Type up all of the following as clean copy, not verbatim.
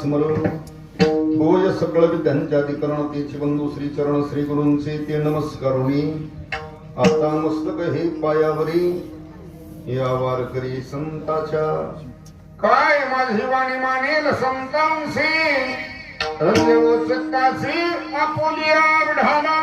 स्मरण होय सकळ विद्यांच्या अधिकरण तेची बंधू श्री चरण श्री गुरूंचे ते नमस्कारुणी आता मस्तक हे पायावरी या वारकरी संताच्या काय माझी वाणी मानेल संतांशी रंजवसकाशी आपुलिया विढाला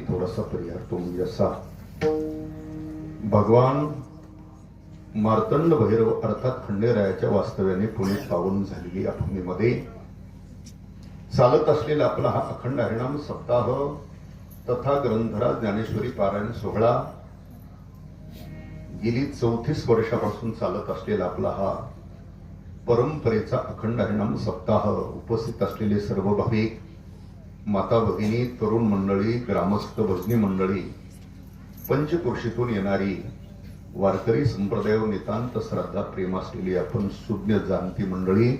थोडासा परिहार तुम्ही असा भगवान मार्तंड भैरव अर्थात खंडेरायाच्या वास्तव्याने पुणे पावन झालेली अभूमीमध्ये चालत असलेला आपला हा अखंड हरिनाम सप्ताह तथा ग्रंथराज ज्ञानेश्वरी पारायण सोहळा गेली 34 वर्षापासून चालत असलेला आपला हा परंपरेचा अखंड हरिनाम सप्ताह उपस्थित असलेले सर्व भाविक माता भगिनी तरुण मंडळी ग्रामस्थ भजनी मंडळी पंचक्रोशीतून येणारी वारकरी संप्रदाय नितांत श्रद्धा प्रेम असलेली आपण सुज्ञ जाणती मंडळी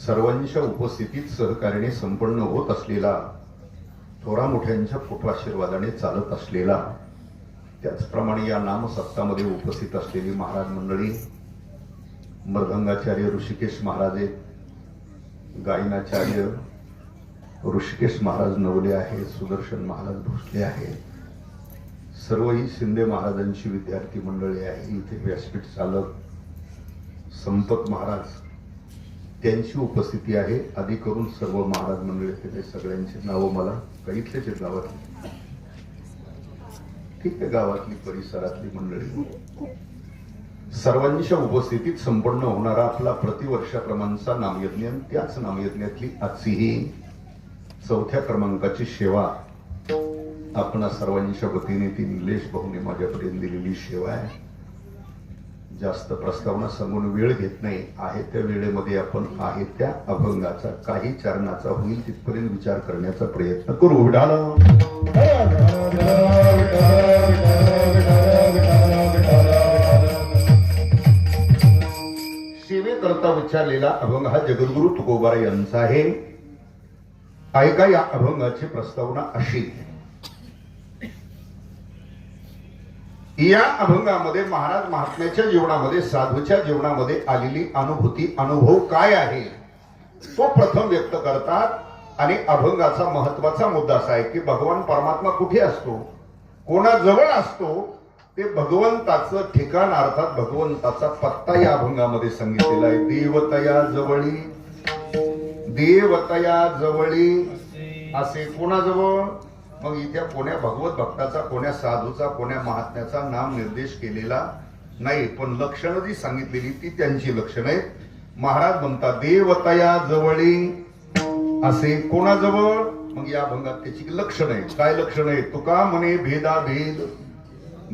सर्वांच्या उपस्थितीत सहकार्याने संपन्न होत असलेला थोरा मोठ्यांच्या कृपाशीर्वादाने चालत असलेला त्याचप्रमाणे या नाम सप्तामध्ये उपस्थित असलेली महाराज मंडळी मृदंगाचार्य ऋषिकेश महाराज गायनाचार्य ऋषिकेश महाराज नवले आहे सुदर्शन महाराज भोसले आहे सर्व ही शिंदे महाराजांची विद्यार्थी मंडळी आहे इथे व्यासपीठ चालक संपत महाराज त्यांची उपस्थिती आहे आधी करून सर्व महाराज मंडळी ते सगळ्यांची नावं मला कळितलेच आहेत गावातली ठीक आहे गावातली परिसरातली मंडळी सर्वांच्या उपस्थितीत संपन्न होणारा आपला प्रतिवर्षाप्रमाणचा नामयज्ञ त्याच नामयज्ञातली आजची ही 4थ्या क्रमांकाची सेवा आपणा सर्वांच्या वतीने ती निलेश भाऊने माझ्यापर्यंत दिलेली सेवा आहे जास्त प्रस्तावना सांगून वेळ घेत नाही आहे त्या वेळेमध्ये आपण आहे त्या अभंगाचा काही चरणाचा होईल तिथपर्यंत विचार करण्याचा प्रयत्न करू सेवेकरता उच्चारलेला अभंग हा जगद्गुरु तुकोबाराय यांचा आहे ऐका या अभंगाची प्रस्तावना अशी या अभंगामध्ये महाराज महात्म्याच्या जीवनामध्ये साधूच्या जीवनामध्ये आलेली अनुभूती अनुभव काय आहे तो प्रथम व्यक्त करतात आणि अभंगाचा महत्वाचा मुद्दा असा आहे की भगवान परमात्मा कुठे असतो कोणाजवळ असतो ते भगवंताचं ठिकाण अर्थात भगवंताचा पत्ता या अभंगामध्ये सांगितलेला आहे देवतया जवळी देवतया जवळी असे कोणाजवळ मग इथे कोण्या भगवत भक्ताचा कोण्या साधूचा कोण्या महात्म्याचा नाम निर्देश केलेला नाही पण लक्षणं जी सांगितलेली ती त्यांची लक्षणं आहेत महाराज म्हणतात देवतया जवळी असे कोणाजवळ मग या अभंगात त्याची लक्षणं आहेत काय लक्षणं आहेत तुका म्हणे भेदाभेद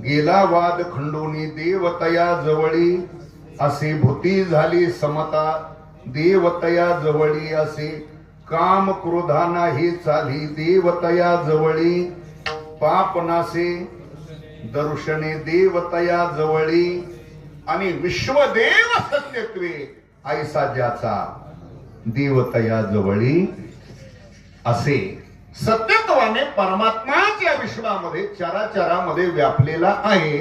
गेला वाद खंडोनी देवतया जवळी असे भूती झाली समता देवतया जवळी असे काम क्रोधा नाही चाली देवतया जवळी पाप नासे दर्शने देवतया जवळी आणि विश्वदेव सत्यत्वे ऐसा ज्याचा देवतया जवळी असे सत्यत्वाने परमात्माच या विश्वामध्ये चराचरामध्ये व्यापलेला आहे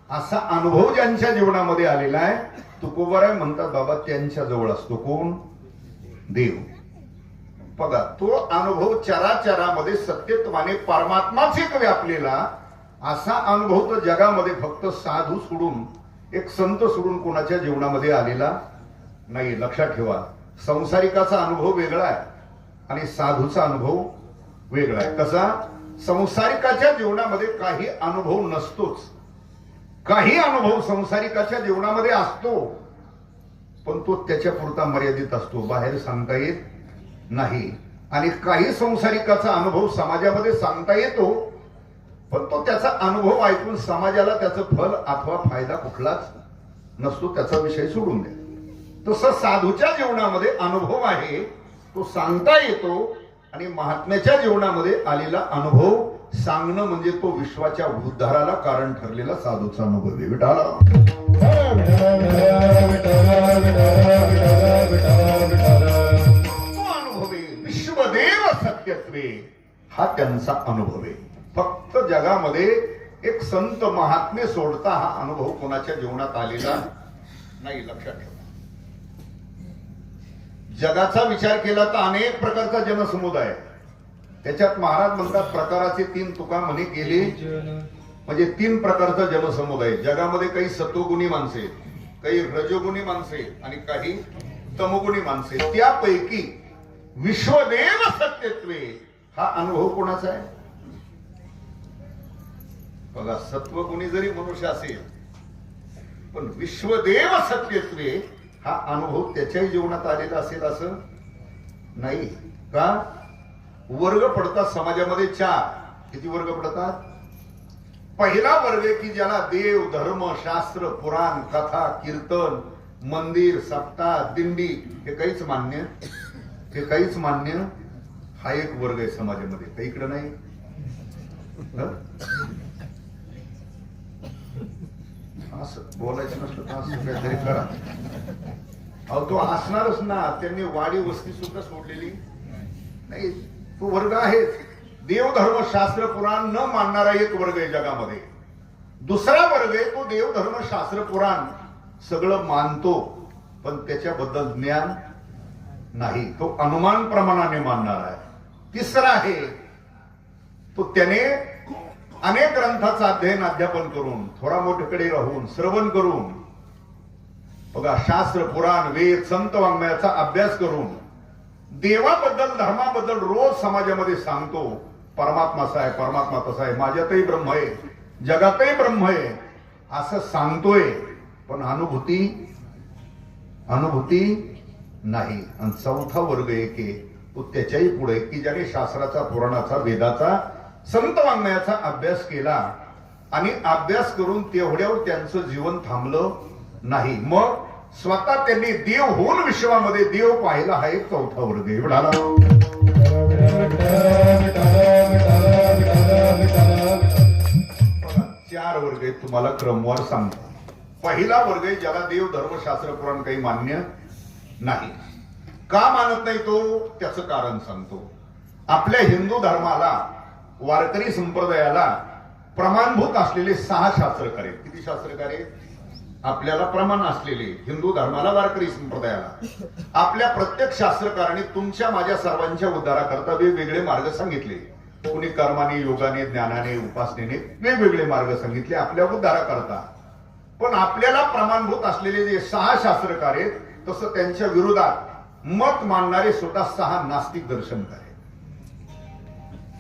असा अनुभव ज्यांच्या जीवनामध्ये आलेला आहे तुकोबाराय म्हणतात बाबा त्यांच्या जवळ असतो कोण देव बघा तो अनुभव चराचरामध्ये सत्यत्वाने परमात्माच एक व्यापलेला असा अनुभव तर जगामध्ये फक्त साधू सोडून एक संत सोडून कोणाच्या जीवनामध्ये आलेला नाही. लक्षात ठेवा, संसारिकाचा अनुभव वेगळा आहे आणि साधूचा अनुभव वेगळा आहे. कसा? संसारिकाच्या जीवनामध्ये काही अनुभव नसतोच. काही अनुभव संसारिकाच्या जीवनामध्ये असतो, पण तो त्याच्या पुरता मर्यादित असतो, बाहेर सांगता येत नाही. आणि काही संसारिकाचा अनुभव समाजामध्ये सांगता येतो, पण तो त्याचा अनुभव ऐकून समाजाला त्याचं फल अथवा फायदा कुठलाच नसतो, त्याचा विषय सोडून द्या. तसं साधूच्या जीवनामध्ये अनुभव आहे, तो सांगता येतो, आणि महात्म्याच्या जीवनामध्ये आलेला अनुभव सांगणं म्हणजे तो विश्वाच्या उद्धाराला कारण ठरलेला साधूचा अनुभव आहे. विठाला तो अनुभव आहे. विश्वदेव सत्यत्वे हा त्यांचा अनुभव आहे. फक्त जगामध्ये एक संत महात्मे सोडता हा अनुभव कोणाच्या जीवनात आलेला नाही. लक्षात ठेवा. जगाचा विचार केला तर अनेक प्रकारचा जनसमुदाय, त्याच्यात महाराज म्हणतात प्रकाराचे 3 तुका म्हणे केले, म्हणजे 3 प्रकारचा जनसमुदाय जगामध्ये. काही सत्वगुणी माणसे, काही रजोगुणी माणसे आणि काही तमोगुणी माणसे. त्यापैकी विश्वदेव सत्यत्वे हा अनुभव कोणाचा आहे? बघा, सत्वगुणी जरी मनुष्य असेल, पण विश्वदेव सत्यत्वे हा अनुभव त्याच्याही जीवनात आलेला असेल असं नाही. का? वर्ग पडतात समाजामध्ये 4. किती वर्ग पडतात? पहिला वर्ग की ज्याला देव, धर्म, शास्त्र, पुराण, कथा, कीर्तन, मंदिर, सप्ताह, दिंडी हे काहीच मान्य. हा एक वर्ग आहे समाजामध्ये. काही इकडे नाही. असं बोलायचं नसलं तर असं काहीतरी करा. अहो, तो असणारच ना. त्यांनी वाडी वस्ती सुद्धा सोडलेली नाही. तो वर्ग आहे देव, धर्म, शास्त्र, पुराण न मानणारा एक वर्ग आहे जगामध्ये. दुसरा वर्ग आहे तो देव, धर्म, शास्त्र, पुराण सगळं मानतो, पण त्याच्याबद्दल ज्ञान नाही. तो अनुमान प्रमाणाने मानणारा आहे. तिसरा आहे तो त्याने अनेक ग्रंथाचं अध्ययन अध्यापन करून, थोडा मोठ्याकडे राहून, श्रवण करून, बघा, शास्त्र, पुराण, वेद, संत वाङ्मयाचा अभ्यास करून देवाबद्दल, धर्माबद्दल रोज समाजामध्ये सांगतो. परमात्मा असा आहे, परमात्मा तसा आहे, माझ्यातही ब्रह्म आहे, जगातही ब्रह्म आहे असं सांगतोय, पण अनुभूती नाही. आणि चौथा वर्ग एक आहे तो त्याच्याही पुढे की ज्याने शास्त्राचा, पुराणाचा, वेदाचा, संत वाङ्मयाचा अभ्यास केला आणि अभ्यास करून तेवढ्यावर त्यांचं जीवन थांबलं नाही. मग स्वतः त्यांनी देव होऊन विश्वामध्ये देव पाहिला. हा एक चौथा वर्ग आहे. एवढा 4 वर्ग आहेत. तुम्हाला क्रमवार सांगतो. पहिला वर्ग आहे ज्याला देव, धर्म, शास्त्र, पुराण काही मान्य नाही. का मानत नाही तो? त्याचं कारण सांगतो. आपल्या हिंदू धर्माला, वारकरी संप्रदायाला प्रमाणभूत असलेले 6 शास्त्रकार आहेत. किती शास्त्रकार आहेत? आपल्याला प्रमाण असलेले हिंदू धर्माला, वारकरी संप्रदायाला आपल्या प्रत्येक शास्त्रकारांनी तुमच्या माझ्या सर्वांच्या उद्धाराकरता वेगवेगळे मार्ग सांगितले. कोणी कर्माने, योगाने, ज्ञानाने, उपासनेने वेगवेगळे मार्ग सांगितले आपल्या उद्धाराकरता. पण आपल्याला प्रमाणभूत असलेले जे 6 शास्त्रकार आहेत, तसं त्यांच्या विरोधात मत मानणारे स्वतः 6 नास्तिक दर्शनकार आहेत.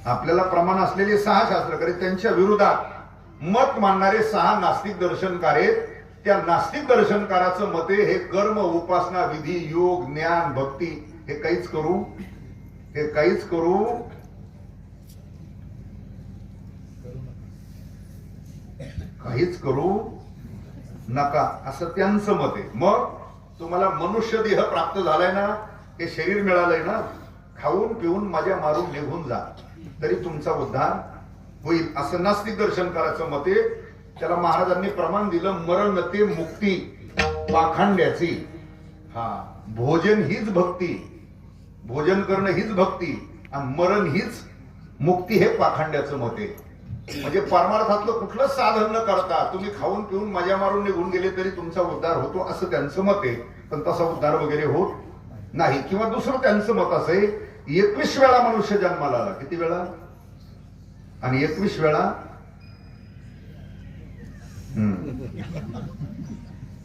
आपल्याला प्रमाण असलेले 6 शास्त्रकार आहेत, त्यांच्या विरोधात मत मानणारे 6 नास्तिक दर्शनकार आहेत. त्या नास्तिक दर्शनकाराचं मते हे कर्म, उपासना, विधी, योग, ज्ञान, भक्ती हे काहीच करू नका असं त्यांचं मत आहे. मग तुम्हाला मनुष्य देह प्राप्त झालाय ना, हे शरीर मिळालंय ना, खाऊन पिऊन मजा मारून निघून जा तरी तुमचा उद्धार होईल असं नास्तिक दर्शनकाराचं मत आहे. त्याला महाराजांनी प्रमाण दिलं, मरण ते मुक्ती पाखंड्याची. भोजन हीच भक्ती, भोजन करणं हीच भक्ती आणि मरण हीच मुक्ती हे पाखंड्याचं मत आहे. म्हणजे परमार्थातलं कुठलं साधन न करता तुम्ही खाऊन पिऊन मजा मारून निघून गेले तरी तुमचा उद्धार होतो असं त्यांचं मत आहे. पण तसा उद्धार वगैरे होत नाही. किंवा दुसरं त्यांचं मत असं आहे, 21 वेळा मनुष्य जन्माला आला. किती वेळा? आणि 21 वेळा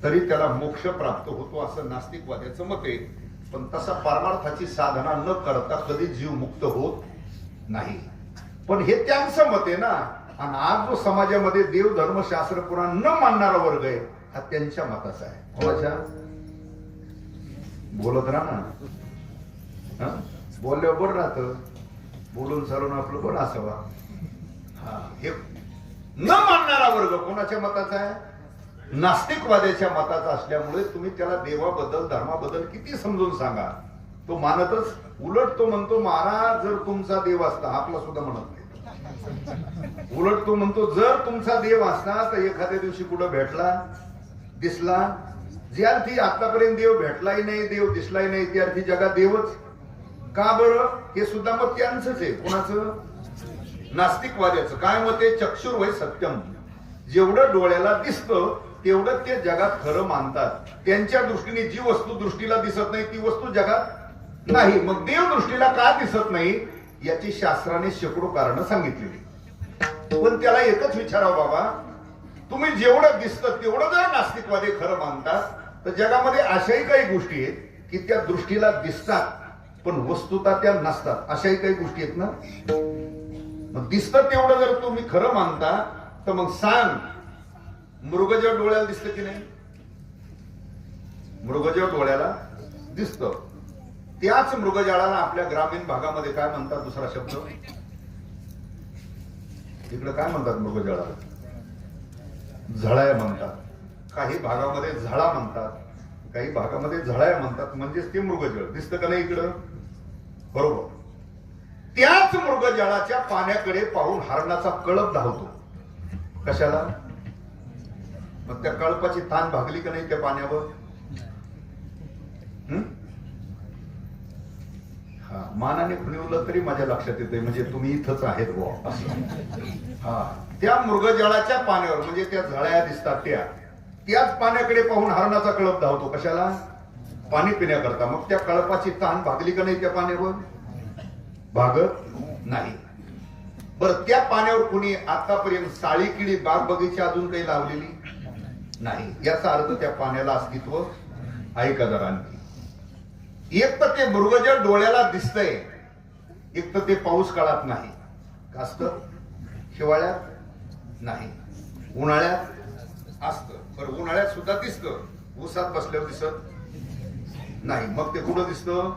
तरी त्याला मोक्ष प्राप्त होतो असं नास्तिकवाद्याचं मत आहे. पण तसा परमार्थाची साधना न करता कधी जीव मुक्त होत नाही. पण हे त्यांचं मत आहे ना. आणि आज जो समाजामध्ये देव धर्म शास्त्र पुराण न मानणारा वर्ग आहे हा त्यांच्या मताचा आहे. कोणाच्या? बोलत राहा ना. बोलल्यावर बरं राहतं. बोलून चालून आपलं बरं असावा. हा, हे न मानणारा वर्ग कोणाच्या मताचा आहे? नास्तिकवाद्याच्या मताचा असल्यामुळे तुम्ही त्याला देवाबद्दल धर्माबद्दल किती समजून सांगा तो मानतच. उलट तो म्हणतो महाराज जर तुमचा देव असता, आपला सुद्धा म्हणत नाही. उलट तो म्हणतो जर तुमचा देव असता तर एखाद्या दिवशी कुठं भेटला दिसला. जे अर्थी आतापर्यंत देव भेटलाही नाही, देव दिसलाही नाही, त्या अर्थी जगात देवच का बरं? हे सुद्धा मत त्यांचंच आहे. कोणाचं? नास्तिकवाद्याचं. काय मत आहे? चक्षुर वै सत्यम. जेवढं डोळ्याला दिसतं तेवढं ते जगात खरं मानतात. त्यांच्या दृष्टीने जी वस्तू दृष्टीला दिसत नाही ती वस्तू जगात नाही. मग देव दृष्टीला का दिसत नाही याची शास्त्राने शेकडो कारणं सांगितलेली. पण त्याला एकच विचारावं बाबा, तुम्ही जेवढं दिसतं तेवढं जर नास्तिकवादी खरं मानतात तर जगामध्ये अशाही काही गोष्टी आहेत की त्या दृष्टीला दिसतात पण वस्तुता त्या नसतात. अशाही काही गोष्टी आहेत ना. मग दिसतं तेवढं जर तुम्ही खरं मानता तर मग सांग, मृगजळ डोळ्याला दिसतं की नाही? मृगजळ डोळ्याला दिसतं. त्याच मृगजळाला आपल्या ग्रामीण भागामध्ये काय म्हणतात? दुसरा शब्द इकडे काय म्हणतात? मृगजळाला झळाया म्हणतात. काही भागामध्ये झळा म्हणतात, काही भागामध्ये झळाया म्हणतात. म्हणजेच ते मृगजळ दिसतं का नाही इकडं? बरोबर. त्याच मृगजळाच्या पाण्याकडे पाहून हरणाचा कळप धावतो. कशाला? मग त्या कळपाची ताण भागली का नाही त्या पाण्यावर? हा, मानाने खुणवलं तरी माझ्या लक्षात येते म्हणजे तुम्ही इथंच आहेत बुवा असं. हा, त्या मृगजळाच्या पाण्यावर म्हणजे त्या झळ्या दिसतात त्याच पाण्याकडे पाहून हरणाचा कळप धावतो. कशाला? पाणी पिण्याकरता. मग त्या कळपाची ताण भागली का नाही त्या पाण्यावर? भागत नाही. बरं, त्या पाण्यावर कुणी आतापर्यंत साळी किडी बाग बगीचा अजून काही लावलेली नाही. याचा अर्थ त्या पाण्याला अस्तित्व आहे का? जरा आणखी एक तर ते मृगजळ डोळ्याला दिसतंय, एक तर ते पाऊस काळात नाही. असतं हिवाळ्यात नाही, उन्हाळ्यात असतं. बरं, उन्हाळ्यात सुद्धा दिसतं, ऊसात बसल्यावर दिसत नाही. मग ते कुठं दिसतं?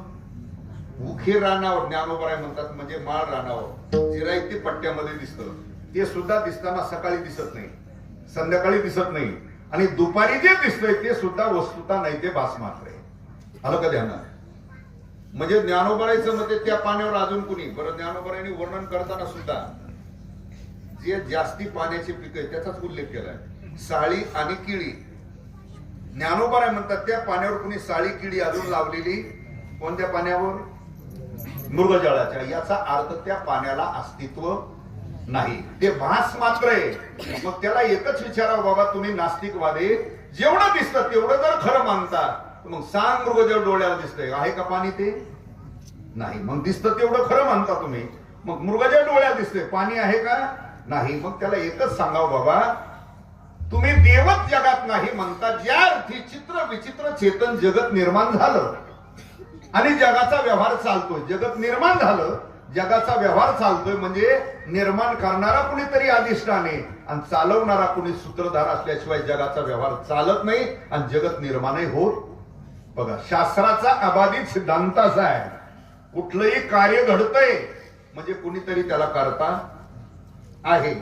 उखेर रानावर, ज्ञानोबराय म्हणतात म्हणजे माळ रानावर, जिरायती पट्ट्यामध्ये दिसतं. ते सुद्धा दिसताना सकाळी दिसत नाही, संध्याकाळी दिसत नाही. आणि दुपारी जे दिसतंय ते सुद्धा वस्तुता नाही, ते भास मात्र आहे. आलं का ध्यानात? म्हणजे ज्ञानोबरायचं मते त्या पाण्यावर अजून कुणी. बरं, ज्ञानोबरायांनी वर्णन करताना सुद्धा जे जास्ती पाण्याचे पीक आहे त्याचाच उल्लेख केलाय, साळी आणि किळी. ज्ञानोबराय म्हणतात त्या पाण्यावर कुणी साळी किळी अजून लावलेली. कोणत्या पाण्यावर? मृगजळाच्या. याचा अर्थ त्या पाण्याला अस्तित्व नाही, ते भास मात्र आहे. मग त्याला एकच विचारावं बाबा, तुम्ही नास्तिकवादी जेवढं दिसतं तेवढं जर खरं मानता मग सांग, मृगजळ डोळ्याला दिसतंय, आहे का पाणी? ते नाही. मग दिसतं तेवढं खरं मानता तुम्ही, मग मृगजळ डोळ्याला दिसतंय, पाणी आहे का? नाही. मग त्याला एकच सांगावं बाबा, तुम्ही देवच जगात नाही म्हणता. ज्या अर्थी चित्र विचित्र चेतन जगत निर्माण झालं आणि जगाचा व्यवहार चालतोय, जगत निर्माण झालं, जगाचा व्यवहार चालतोय म्हणजे निर्माण करणारा कुणीतरी अधिष्ठाने आणि चालवणारा कुणी सूत्रधार असल्याशिवाय जगाचा व्यवहार चालत नाही आणि जगत निर्माणही होत. बघा, शास्त्राचा अबाधित सिद्धांत असा आहे, कुठलंही कार्य घडतंय म्हणजे कुणीतरी त्याला करता आहे.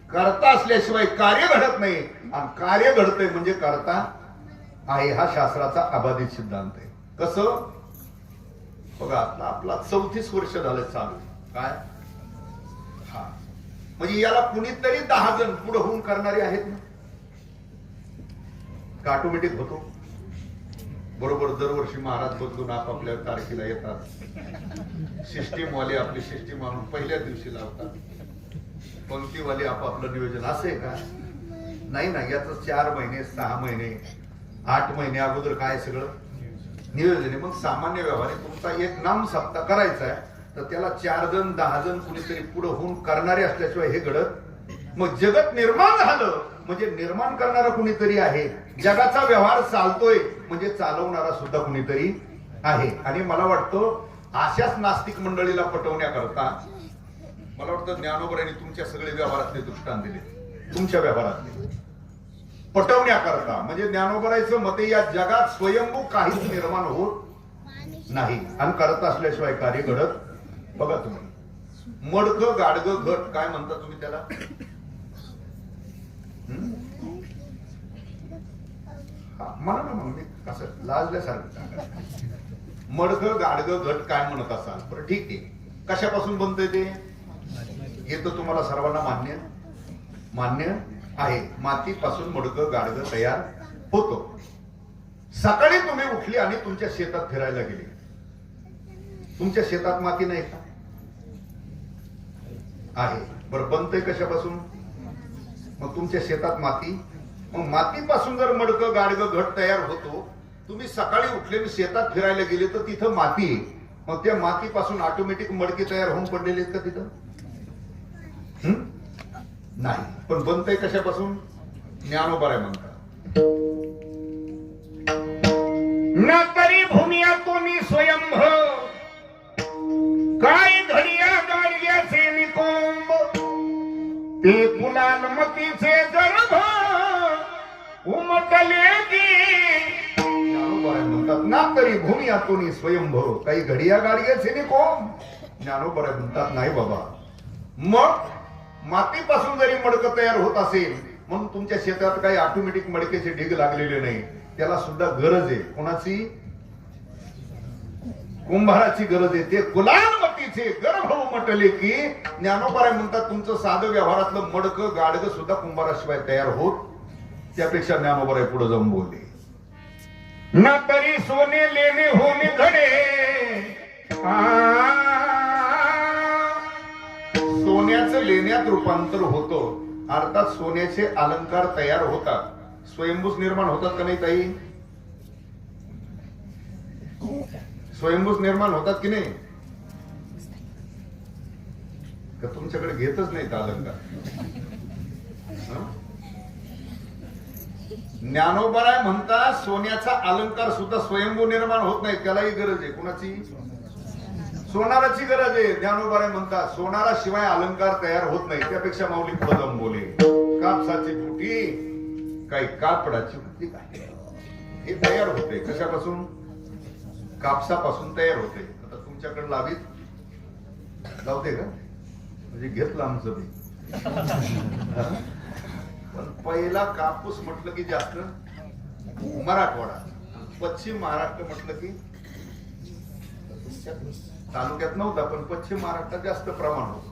करता असल्याशिवाय कार्य घडत नाही आणि कार्य घडतंय म्हणजे करता आहे. हा शास्त्राचा अबाधित सिद्धांत आहे. कसं? बघा, आपला 34 वर्ष झालं चालू. काय? हा, म्हणजे याला कुणीतरी 10 जण पुढे होऊन करणारे आहेत ना. का ऑटोमॅटिक होतो? बरोबर दरवर्षी महाराज बदलून आपापल्या तारखेला येतात. सिस्टीम वाले आपली सिस्टीम आणून पहिल्या दिवशी लावतात, पंक्तीवाले आपापलं नियोजन. असं आहे का? नाही ना. याच 4 महिने 6 महिने 8 महिने अगोदर काय सगळं नियोजन आहे. मग सामान्य व्यवहार तुमचा एक नाम सप्ताह करायचा आहे तर त्याला 4 जण 10 जण कुणीतरी पुढे होऊन करणारे असल्याशिवाय हे घडत. मग जगत निर्माण झालं म्हणजे निर्माण करणारा कुणीतरी आहे. जगाचा व्यवहार चालतोय म्हणजे चालवणारा सुद्धा कुणीतरी आहे. आणि मला वाटतं अशाच नास्तिक मंडळीला पटवण्याकरता मला वाटतं ज्ञानोबरांनी तुमच्या सगळे व्यवहारातले दृष्टांत दिले. तुमच्या व्यवहारातले पटवण्याकरता म्हणजे ज्ञानोबरायचं मते या जगात स्वयंभू काहीच निर्माण होत नाही आणि करत असल्याशिवाय कार्य घडत. बघा तुम्ही मडकं गाडगं घट काय म्हणता तुम्ही त्याला? मला ना मग मी कसं लाजल्यासारखं मडकं गाडगं घट काय म्हणत असाल बरं ठीक आहे. कशापासून बनतंय ते हे तर तुम्हाला सर्वांना मान्य आहे. मातीपासून मडकं गाडगं तयार होतो. सकाळी तुम्ही उठली आणि तुमच्या शेतात फिरायला गेले. तुमच्या शेतात माती नाही का? आहे. बरं बनतंय कशापासून? मग तुमच्या शेतात माती. मग मातीपासून जर मडकं गाडगं घट तयार होतो. तुम्ही सकाळी उठले आणि शेतात फिरायला गेले तर तिथं माती आहे. मग त्या मातीपासून ऑटोमॅटिक मडके तयार होऊन पडलेले आहेत का तिथं? नाही. पण बनतंय कशापासून? ज्ञानोबराय म्हणतात न तरी भूमियातून स्वयंभ काय घडिया गाडग्याचे निकोंब ते कुलाल मतीचे गर्भ उमटले की. ज्ञानोबराय म्हणतात ना तरी भूमियातून स्वयंभव काही घडिया गाडग्याचे निकोंब. ज्ञानोबराय म्हणतात नाही बाबा. मग मातीपासून जरी मडकं तयार होत असेल म्हणून तुमच्या शेतात काही ऑटोमॅटिक मडकेचे ढीग लागलेले नाही. त्याला सुद्धा गरज आहे. कोणाची? कुंभाराची गरज आहे. ते कुलालमतीचे गर्भ उमटले की. ज्ञानोबराय म्हणतात तुमचं साधं व्यवहारातलं मडकं गाडगं सुद्धा कुंभाराशिवाय तयार होत. त्यापेक्षा ज्ञानोबराय पुढे जाऊन बोलले न तरी सोने लेणे होणे घडे सोन्याचं लेण्यात रूपांतर होतं. अर्थात सोन्याचे अलंकार तयार होतात. स्वयंभूच निर्माण होतात का नाही ताई? स्वयंभूच निर्माण होतात की नाही? का तुमच्याकडे घेतच नाहीत अलंकार? ज्ञानोबराय म्हणतात सोन्याचा अलंकार सुद्धा स्वयंभू निर्माण होत नाही. त्यालाही गरज आहे. कुणाची? सोनाराची गरज आहे. ज्ञानोबराय म्हणतात सोनाराशिवाय अलंकार तयार होत नाही. त्यापेक्षा माऊली पुढे जाऊन बोले कापसाची फुटी काही कापडाची फुटी काय हे तयार होते. कशापासून? कापसापासून तयार होते. आता तुमच्याकडे लावीत लावते का? म्हणजे घेतलं आमचं बी. पण पहिला कापूस म्हटलं की जास्त मराठवाडा. पश्चिम महाराष्ट्र म्हटलं की तालुक्यात नव्हता पण पश्चिम महाराष्ट्रात जास्त प्रमाण होत.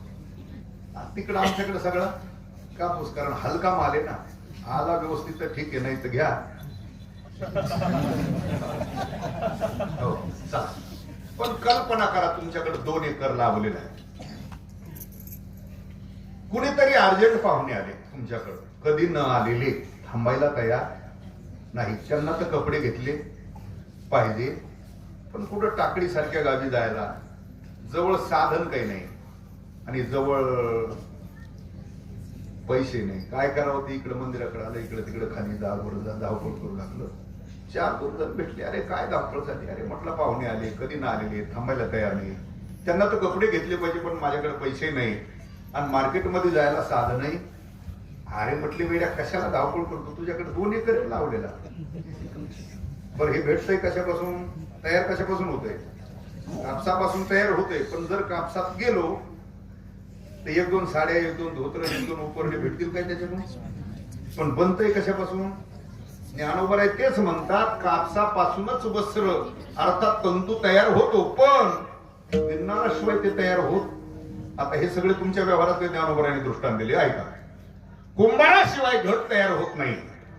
तिकडं आमच्याकडे सगळं कापूस. कारण हलका माल आहे ना. आला व्यवस्थित तर ठीक आहे नाही तर घ्या. हो पण कल्पना करा तुमच्याकडे 2 एकर लावलेला आहे. कुणीतरी अर्जंट पाहुणे आले तुमच्याकडे. कधी न आलेले थांबायला तयार नाही. त्यांना तर कपडे घेतले पाहिजे पण कुठं टाकळी सारख्या गावी जायला जवळ साधन काही नाही आणि जवळ पैसे नाही. काय करावं? ते इकडे मंदिराकडे आलं इकडे तिकडे खाली जा वर जा धावपळ करू लागलं. 4 जण भेटले. अरे काय धावपळ झाली? अरे म्हटलं पाहुणे आले कधी ना आलेले थांबायला तयार नाही. त्यांना तर कपडे घेतले पाहिजे पण माझ्याकडे पैसे नाही आणि मार्केटमध्ये जायला साधन नाही. अरे म्हटले वेड्या कशाला धावपळ करतो? तुझ्याकडे 2 एकर लावलेला. बरं हे भेटतंय कशापासून? तयार कशापासून होतंय? कापसापासून तयार होते. पण जर कापसात गेलो तर 1-2 साड्या 1-2 धोतर 1-2 उपरणे भेटतील काय त्याच्यातून? पण बनतंय कशापासून? ज्ञानोबराय तेच म्हणतात कापसापासूनच वस्त्र अर्थात तंतू तयार होतो पण विणणाराशिवाय ते तयार होत. आता हे सगळे तुमच्या व्यवहारात ज्ञानोबरायाने दृष्टांत दिले. ऐका. कुंभाराशिवाय घट तयार होत नाही.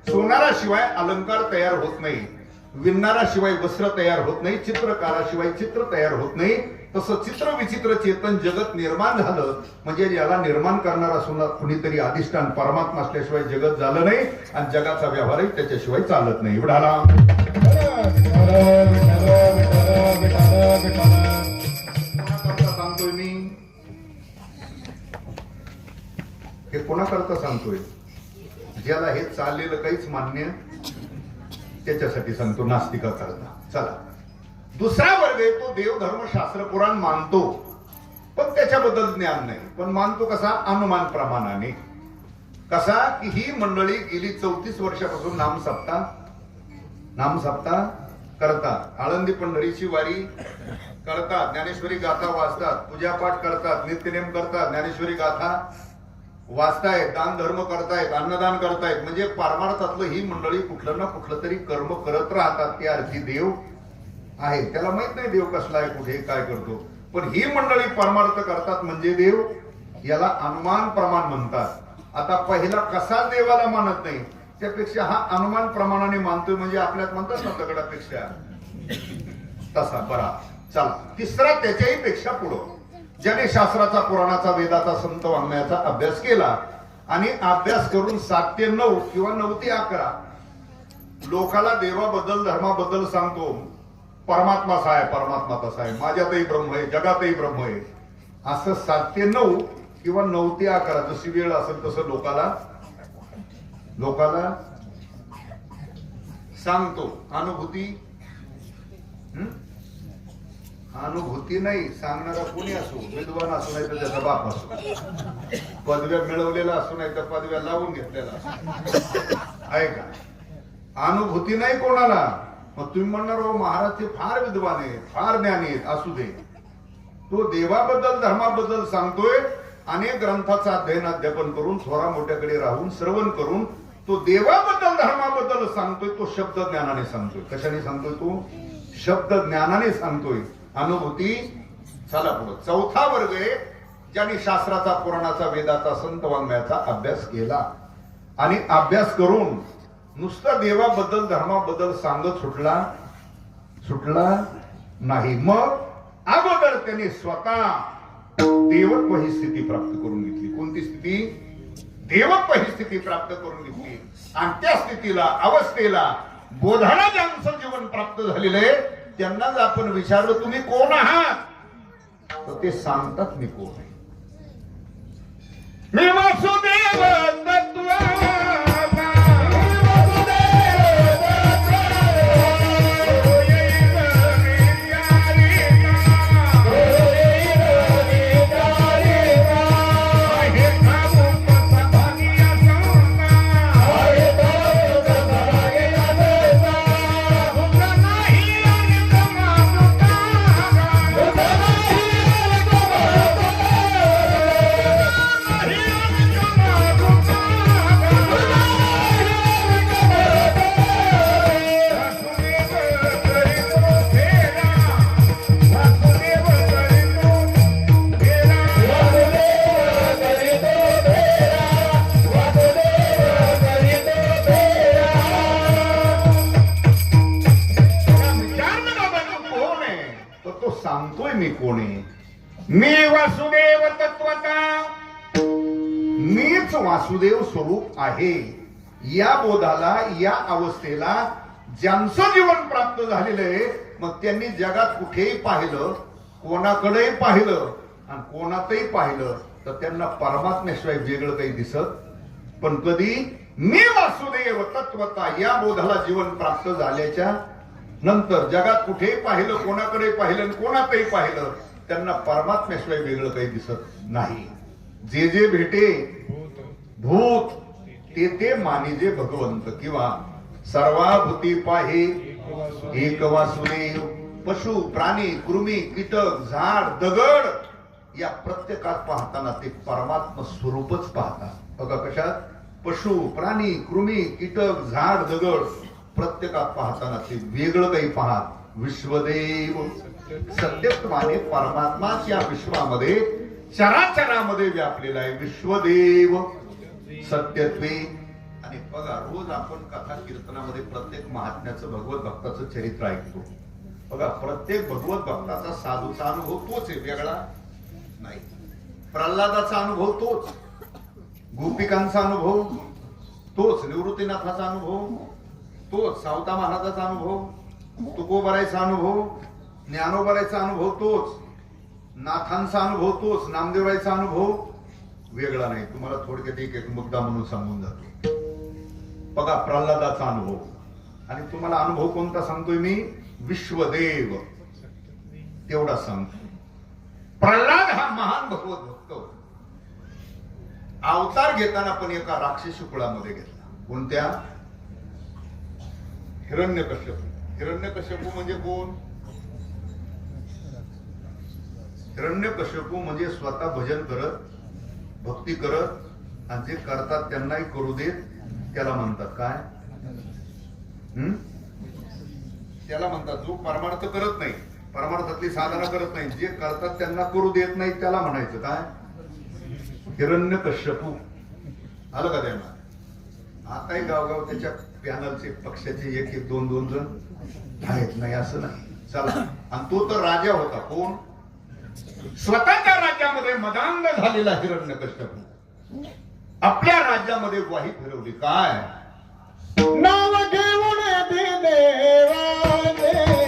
सोनाराशिवाय अलंकार तयार होत नाही. विणणाराशिवाय वस्त्र तयार होत नाही. चित्रकाराशिवाय चित्र तयार होत नाही. तसं चित्र विचित्र चेतन जगत निर्माण झालं म्हणजे याला निर्माण करणारा सुद्धा कुणीतरी अधिष्ठान परमात्मा असल्याशिवाय जगत झालं नाही आणि जगाचा व्यवहारही त्याच्याशिवाय चालत नाही. एवढाला सांगतोय मी. हे कोणाकरता सांगतोय? ज्याला हे चाललेलं काहीच मान्य त्याच्यासाठी सांगतो नास्तिका करता. चला, दुसरा वर्ग आहे तो देव धर्म शास्त्र पुराण मानतो पण त्याच्याबद्दल ज्ञान नाही. पण मानतो कसा? अनुमान प्रमाणाने. कसा की ही मंडळी गेली 34 वर्षापासून नामसप्ताह करतात, आळंदी पंढरीची वारी करतात, ज्ञानेश्वरी गाथा वाचतात, पूजापाठ करतात, नित्यनेम करतात, ज्ञानेश्वरी गाथा वाचतायत, दान धर्म करतायत, अन्नदान करतायत. म्हणजे परमार्थातलं ही मंडळी कुठलं ना कुठलं तरी कर्म करत राहतात. त्या अर्थी देव आहे. त्याला माहित नाही देव कसला आहे, कुठे काय करतो, पण ही मंडळी परमार्थ करतात म्हणजे देव. याला अनुमान प्रमाण म्हणतात. आता पहिला कसा देवाला मानत नाही त्यापेक्षा हा अनुमान प्रमाणाने मानतोय, म्हणजे आपल्यात म्हणतात ना दगडापेक्षा तसा. बरा, चला, तिसरा त्याच्याही पेक्षा पुढं, ज्याने शास्त्राचा, पुराणाचा, वेदाचा, संत वाङ्मयाचा अभ्यास केला आणि अभ्यास करून 7 ते 9 किंवा 9 ते 11 लोकाला देवाबद्दल, धर्माबद्दल सांगतो. परमात्मा असा आहे, परमात्मा तसा आहे, माझ्यातही ब्रह्म आहे, जगातही ब्रह्म आहे, असं 7 ते 9 किंवा 9 ते 11 जशी वेळ असेल तसं लोकाला सांगतो. अनुभूती नाही सांगणारा कोणी असो, विद्वान असो नाही तर त्याचा बाप असो, पदव्या मिळवलेला असो नाही तर पदव्या लावून घेतलेला असो, आहे का? अनुभूती नाही कोणाला. मग तुम्ही म्हणणार हो महाराज ते फार विद्वान आहेत, फार ज्ञानी आहेत, असू दे. तो देवाबद्दल, धर्माबद्दल सांगतोय. अनेक ग्रंथाचा अध्ययन करून, थोरा मोठ्याकडे राहून श्रवण करून तो देवाबद्दल, धर्माबद्दल सांगतोय. तो शब्द ज्ञानाने सांगतोय. कशाने सांगतोय? तो शब्द ज्ञानाने सांगतोय. अनुभूती. चला पुढे, चौथा वर्ग आहे ज्यांनी शास्त्राचा, पुराणाचा, वेदाचा, संत वाङ्मयाचा अभ्यास केला आणि अभ्यास करून नुसतं देवाबद्दल, धर्माबद्दल सांगत सुटला नाही. मग अगोदर त्यांनी स्वतः देवत्व ही स्थिती प्राप्त करून घेतली. कोणती स्थिती? देवत्व ही स्थिती प्राप्त करून घेतली. आणि त्या स्थितीला, अवस्थेला, बोधाला ज्यांचं जीवन प्राप्त झालेलं आहे त्यांना जर आपण विचारलं तुम्ही कोण आहात, तर ते सांगतात मी कोण आहे. मी वासुदेव तत्त्व सांगतोय मी कोणी. मी वासुदेव तत्वता, मीच वासुदेव स्वरूप आहे. या बोधाला, या अवस्थेला ज्यांचं जीवन प्राप्त झालेलं आहे, मग त्यांनी जगात कुठेही पाहिलं, कोणाकडेही पाहिलं आणि कोणातही पाहिलं तर त्यांना परमात्म्याशिवाय वेगळं काही दिसत. पण कधी मी वासुदेव तत्वता या बोधाला जीवन प्राप्त झाल्याच्या नंतर जगात कुठेही पाहिलं, कोणाकडे पाहिलं, कोणातही पाहिलं, त्यांना परमात्म्याशिवाय वेगळं काही दिसत नाही. जे जे भेटे भूत ते मानिजे भगवंत, किंवा सर्वाभूती पाहे एक वासुदेव. पशु, प्राणी, कृमी, कीटक, झाड, दगड या प्रत्येकात पाहताना ते परमात्मा स्वरूपच पाहतात. बघा कशात? पशु, प्राणी, कृमी, कीटक, झाड, दगड प्रत्येकात पाहताना ते वेगळं काही पाहत. विश्वदेव सत्यत्वाने परमात्माच्या विश्वामध्ये, चराचरामध्ये व्यापलेला आहे. विश्वदेव सत्यत्वे. आणि बघा रोज आपण कथा कीर्तनामध्ये प्रत्येक महात्म्याचं, भगवत भक्ताचं चरित्र ऐकतो. बघा प्रत्येक भगवत भक्ताचा, साधूचा अनुभव तोच आहे, वेगळा नाही. प्रल्हादाचा अनुभव तोच, गोपिकांचा अनुभव तोच, निवृत्तीनाथाचा अनुभव तोच, सावता महाराजाचा अनुभव, तुकोबारायचा अनुभव, ज्ञानोबारायचा अनुभव तोच, नाथांचा अनुभव तोच, नामदेवरायचा अनुभव वेगळा नाही. तुम्हाला थोडक्यात एक मुद्दा म्हणून सांगून जातो. बघा प्रल्हादाचा अनुभव, आणि तुम्हाला अनुभव कोणता सांगतोय मी? विश्वदेव तेवढा सांगतो. प्रल्हाद हा महान भगवत भक्त होता. अवतार घेताना पण एका राक्षसी कुळामध्ये घेतला. कोणत्या? हिरण्यकश्यपू. हिरण्यकश्यपू म्हणजे कोण? हिरण्यकश्यपू म्हणजे स्वतः भजन करत, भक्ती करत, आणि जे करतात त्यांनाही करू देत, त्याला म्हणतात काय? त्याला म्हणतात जो परमार्थ करत नाही, परमार्थातली साधना करत नाही, जे करतात त्यांना करू देत नाही, त्याला म्हणायचं काय? हिरण्यकश्यपू. आलं का त्यांना? आताही गावगाव त्याच्या पॅनलचे पक्षाचे एक एक दोन दोन जण आहेत, नाही असं नाही. चला, आणि तो तर राजा होता. कोण? स्वतःच्या राज्यामध्ये मदांध झालेला हिरण्यकश्यपू आपल्या राज्यामध्ये ग्वाही फिरवली. काय? नाव घेऊन दे देवाचे,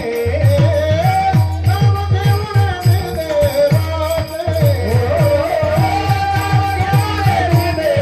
नाव घेऊन दे देवाचे, नाव घेऊन दे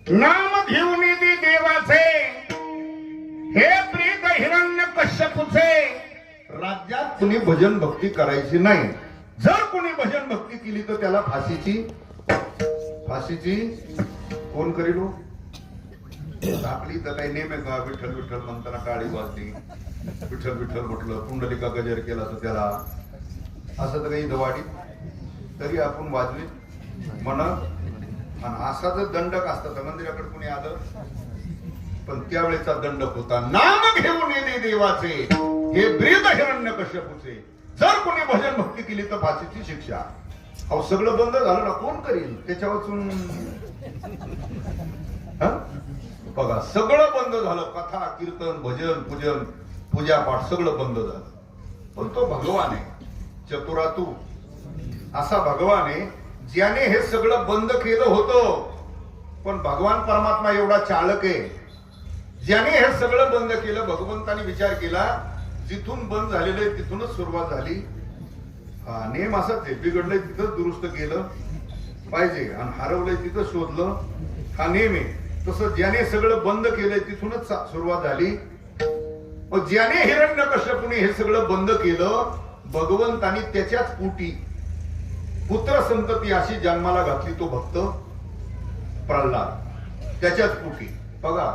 नाम घेऊन दे देवाचे, हे प्रिय हिरण्यकश्यपूचे. राज्यात कुणी भजन भक्ती करायची नाही. जर कुणी भजन भक्ती केली तर त्याला फाशीची कोण करील? आपली तर काही नेम आहे का? विठ्ठल विठ्ठल म्हणताना टाळी वाजली, विठ्ठल विठ्ठल म्हटलं, कुंडलिका गजर केला तर त्याला असं तर काही दवाडी तरी आपण वाजली म्हणत. आणि असा जर दंडक असता तर मंदिराकडे कुणी आलं, पण त्यावेळेचा दंडक होता नाम घेऊन येणे देवाचे, हे ब्रीद हिरण्यकश्यपूचे. जर कोणी भजन भक्ती केली तर फाशीची शिक्षा. अहो सगळं बंद झालं ना, कोण करील त्याच्यावरून? बघा सगळं बंद झालं. कथा कीर्तन भजन पूजन पूजापाठ सगळं बंद झालं. पण तो भगवान आहे चतुरातू, असा भगवान आहे ज्याने हे सगळं बंद केलं होतं. पण भगवान परमात्मा एवढा चालक आहे, ज्याने हे सगळं बंद केलं. भगवंताने विचार केला जिथून बंद झालेलं आहे तिथूनच सुरुवात झाली. हा नेम असाच आहे, बिघडलंय तिथंच दुरुस्त केलं पाहिजे, आणि हरवलंय तिथं शोधलं, हा नेम आहे. तसं ज्याने सगळं बंद केलंय तिथूनच सुरुवात झाली. मग ज्याने हिरण्यकश्यपूने हे सगळं बंद केलं, भगवंतानी त्याच्याच पोटी पुत्र संतती अशी जन्माला घातली. तो भक्त प्रल्हाद त्याच्याच पोटी बघा.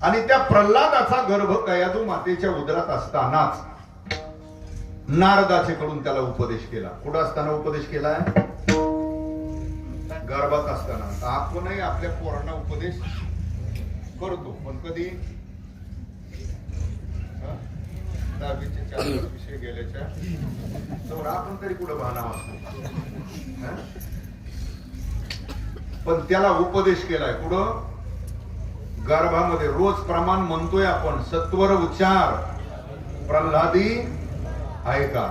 आणि त्या प्रल्हादाचा गर्भ कयादू मातेच्या उदरात असतानाच नारदाचे कडून त्याला उपदेश केला. कुठं असताना उपदेश केलाय? गर्भात असताना. आपणही आपल्या पोरांना उपदेश करतो, पण कधी 10वीचे 4 विषय गेल्याच्या तर आपण तरी कुठं बहाणा वाचतो. पण त्याला उपदेश केलाय कुठं? गर्भामध्ये. रोज प्रमाण म्हणतोय आपण, सत्वर उच्चार प्रल्हादी ऐका.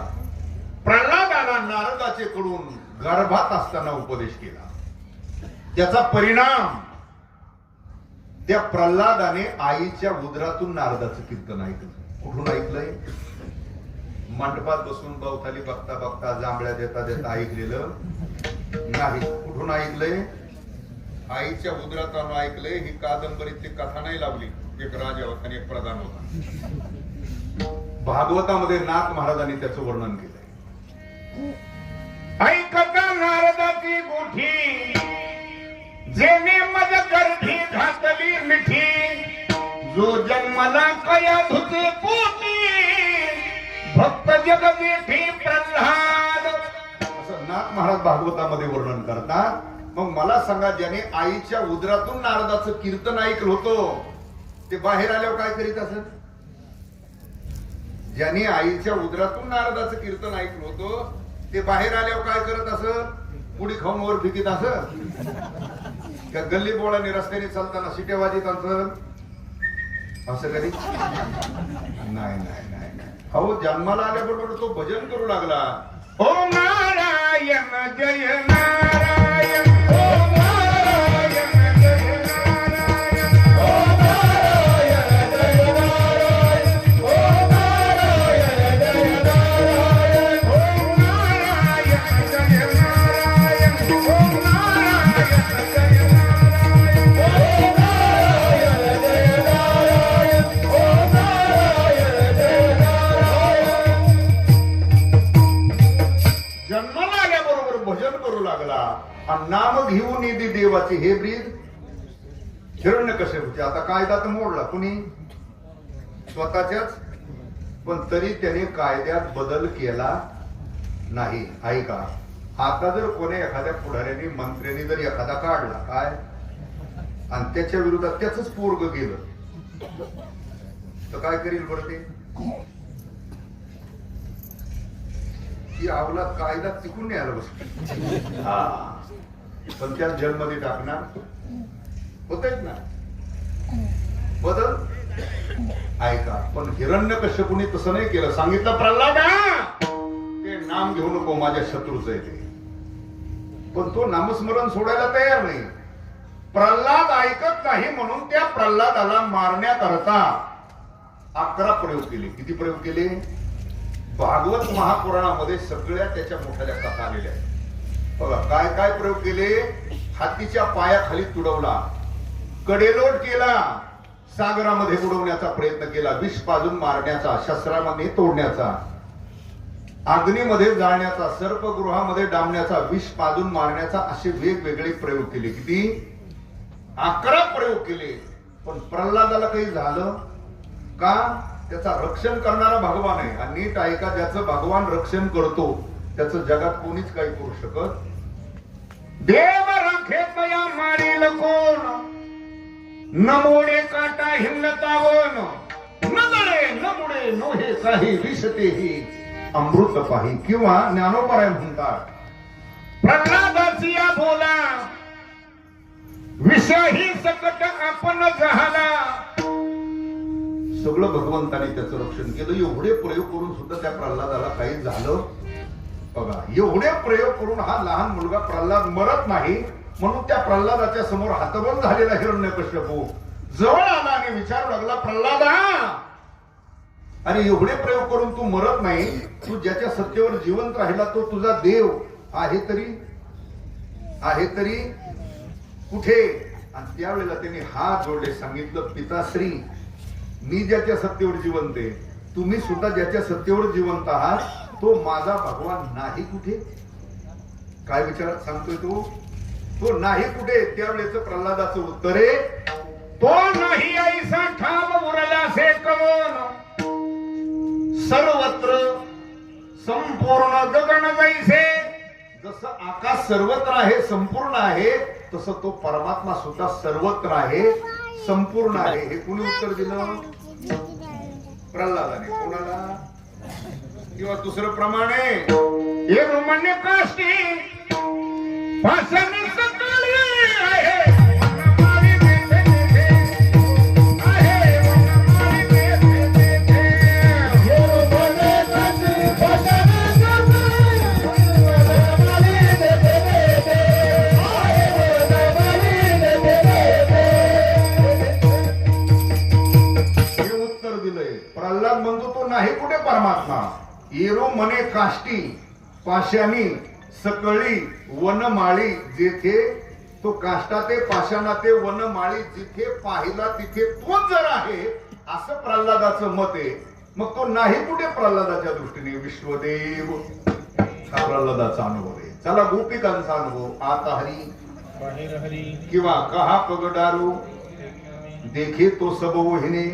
प्रल्हादाला नारदाचे कडून गर्भात असताना उपदेश केला. त्याचा परिणाम त्या प्रल्हादाने आईच्या उदरातून नारदाचं कीर्तन ऐकलं. कुठून ऐकलंय? मंडपात बसून बवताली बघता बघता जांभळ्या देता देता ऐकलेलं नाही. कुठून ऐकलंय? आईच्या उदरात ऐकलंय. ही कादंबरीतली कथा नाही लावली. एक राजा होता आणि एक प्रधान होता. भागवतामध्ये नाथ महाराजांनी त्याचं वर्णन केलंय. ऐकता नारदाची गोठी, जेने मज गर्भी घातली मिठी, जो जन्मला कया धुते पोटी, भक्त जगदेठी प्रल्हाद. असं नाथ महाराज भागवतामध्ये वर्णन करतात. मग मला सांगा, ज्याने आईच्या उदरातून नारदाचं कीर्तन ऐकलं होतं ते बाहेर आल्यावर काय करीत असत? ज्यांनी आईच्या उदरातून नारदाचं कीर्तन ऐकलं होतं ते बाहेर आल्यावर काय करत असत? पुढी खाऊन वर फिकीत असत का गल्ली बोळाने रस्त्याने चालताना शिट्या वाजीत असं कधी नाही नाही नाही नाही. हो जन्माला आल्याबरोबर तो भजन करू लागला. ओ नारायण जय नारायण ओ नारायण जय नारायण ओ नारायण जय नारायण ओ नारायण जय नारायण ओ नारायण जय नारायण ओ नारायण जय नारायण ओ नारायण जय नारायण ओ नारायण जय नारायण. जन्माला आल्याबरोबर भजन करू लागला आणि नाम घेऊन येते देवाचे. हे ब्रीद हिरण्यकश्यपूचे आता कायदा तर मोडला कुणी? स्वतःच्याच. पण तरी त्याने कायद्यात बदल केला नाही. ऐका, आता जर कोणी एखाद्या पुढाऱ्याने मंत्र्याने जर एखादा काढला काय आणि त्याच्या विरोधात त्याच पोरग गेलं तर काय करील बरं ते? ती अवलाद कायदा तिकून नाही आला बस. हा पण त्या जन्ममध्ये टाकणार होतच ना बदल. ऐका, पण हिरण्यकश्यपूने तसं नाही केलं. सांगितलं प्रल्हादा ते नाम घेऊ नको, माझ्या शत्रूच आहे ते. पण तो नामस्मरण सोडायला तयार नाही. प्रल्हाद ऐकत नाही म्हणून त्या प्रल्हादाला मारण्याकरता 11 प्रयोग केले. किती प्रयोग केले? भागवत महापुराणामध्ये सगळ्या त्याच्या मोठ्या कथा आलेल्या आहेत. बघा काय काय प्रयोग केले. हातीच्या पायाखाली तुडवला, कडेलोट केला, सागरामध्ये बुडवण्याचा प्रयत्न केला, विष पाजून मारण्याचा, शस्त्रामध्ये तोडण्याचा, अग्नीमध्ये जाळण्याचा, सर्पगृहामध्ये डांबण्याचा, विष पाजून मारण्याचा, असे वेगवेगळे प्रयोग केले. किती? 11 प्रयोग केले. पण प्रल्हादाला काही झालं का? त्याचा रक्षण करणारा भगवान आहे. आणि नीट ऐका, ज्याचं भगवान रक्षण करतो त्याचं जगात कोणीच काही करू शकत. देव राखे तया मारील कोण, नमोडे काटा हिंडतावन, नगळे नमुडे नोहे काही विषतेही अमृत पाही. किंवा ज्ञानोपराय म्हणतात, प्रल्हादाची या बोला विषही सकट आपण झाला. सगळं भगवंताने त्याचं रक्षण केलं. एवढे प्रयोग करून सुद्धा त्या प्रल्हादाला काही झालं बघा. एवढे प्रयोग करून हा लहान मुलगा प्रल्हाद मरत नाही. म्हणून त्या प्रल्हादाच्या समोर हतबल झालेला हिरण्यकश्यपू जवळ आला आणि विचारू लागला, प्रल्हादा, आणि एवढे प्रयोग करून तू मरत नाही, तू ज्याच्या सत्तेवर जिवंत राहिला तो तुझा देव आहे तरी कुठे? आणि त्यावेळेला त्यांनी हात जोडले, सांगितलं, पिताश्री, मी ज्याच्या सत्तेवर जिवंत आहे, तुम्ही सुद्धा ज्याच्या सत्तेवर जिवंत आहात, तो माझा भगवान नाही कुठे? काय विचारात सांगतोय तो नाही कुठे? त्यावेळेच प्रल्हादाचं उत्तर आहे, तो नाही ऐसा ठाम उरला से कमोन, सर्वत्र संपूर्ण गगन जैसे. जसं आकाश सर्वत्र आहे, संपूर्ण आहे, तसं तो परमात्मा सुद्धा सर्वत्र आहे, संपूर्ण आहे. हे कुणी उत्तर दिलं? प्रल्हादाने. कोणाला? किंवा दुसरं प्रमाणे, हिरण्य काष्टी भाषणी सकळी आहे, वनमाळी देते देते आहे, वनमाळी देते देते. हिरण्य काष्टी भाषणी सकळी, वनमाळी देते देते आहे, वनमाळी देते देते. हे उत्तर दिलंय. प्रल्हाद म्हणतो तो नाही कुठे परमात्मा. येरो मने काष्टी पाशानी सकळी वनमाळी जेथे, तो काष्टा ते पाषाणा ते वनमाळी जिथे पाहिला तिथे तोच जर आहे, असं प्रल्हादाचं मत आहे. मग तो नाही कुठे प्रल्हादाच्या दृष्टीने? विश्वदेव हा प्रल्हादाचा अनुभव आहे. चला गोपिकांचा अनुभव. आता हरी किंवा कहा पगडारू देखे तो सब मोहिने.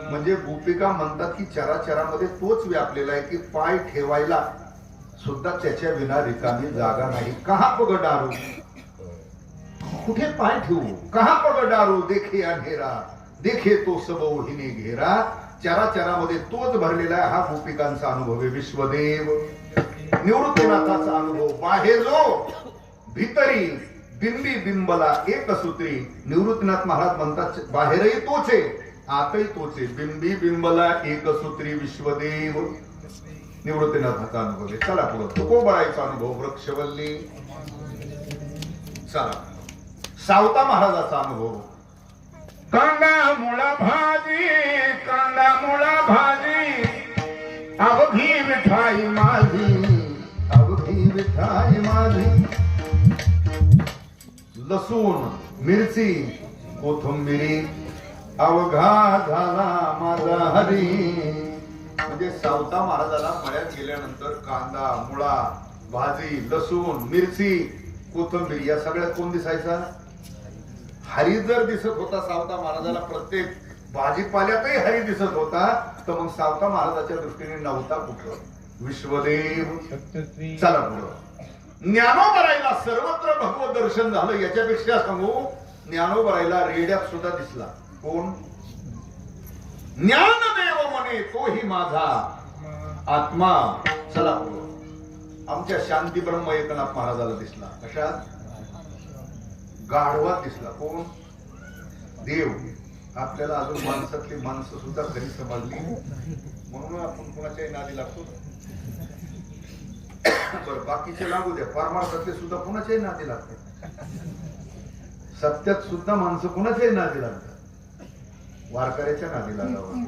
म्हणजे गोपिका म्हणतात की चराचरामध्ये तोच व्यापलेला आहे की पाय ठेवायला सुद्धा त्याच्या विना रिकामी जागा नाही. कहा पगडारू, कुठे पाय ठेवू? कहा पगडारू देखे अंधेरा, देखे तो सबोहिनी घेरा, चराचरामध्ये तोच भरलेला आहे. हा गोपिकांचा अनुभव आहे. विश्वदेव निवृत्तीनाथाचा अनुभव. बाहेरो भीतरी बिंबी बिंबला एक सूत्री. निवृत्तीनाथ महाराज म्हणतात बाहेरही तोच आहे, आतही तोच आहे. बिंबी बिंबला एक सूत्री विश्वदेव. निवृत्तीनाथाचा अनुभव आहे. चला पुढे तुकोबरायचा अनुभव. वृक्षवल्ली. चला सावता महाराजाचा अनुभव. कांदा मुळा भाजी, कांदा मुळा भाजी, अवघी मिठाई माझी, अवघी विठाई माझी. लसूण मिरची कोथिंबिरी, अवघा झाला माझा हरी. म्हणजे सावता महाराजाला मळ्यात गेल्यानंतर कांदा मुळा भाजी लसूण मिरची कोथिंबिरी या सगळ्यात कोण दिसायचा? हरी जर दिसत होता सावता महाराजाला, प्रत्येक भाजीपाल्यातही हरी दिसत होता, तर मग सावता महाराजाच्या दृष्टीने नव्हता कुठं. विश्वदेव. चला पुढं. ज्ञानोबरायला सर्वत्र भगवत दर्शन झालं. याच्यापेक्षा सांगू, ज्ञानोबरायला रेड्यात सुद्धा दिसला. कोण? ज्ञानदेव म्हणे तोही माझा आत्मा. चला पुढं. आमच्या शांती ब्रह्म एकनाथ महाराजाला दिसला. कशात? गाढवात दिसला. कोण? देव. आपल्याला अजून माणसातली माणसं सुद्धा घरी समजली, म्हणून आपण कोणाच्याही नादी लागतो. बरं बाकीचे लागू द्या, परमार्थातले सुद्धा कोणाच्याही नादी लागतात. सत्यात सुद्धा माणसं कोणाच्याही नादी लागतात. वारकऱ्याच्या नादी लागावं,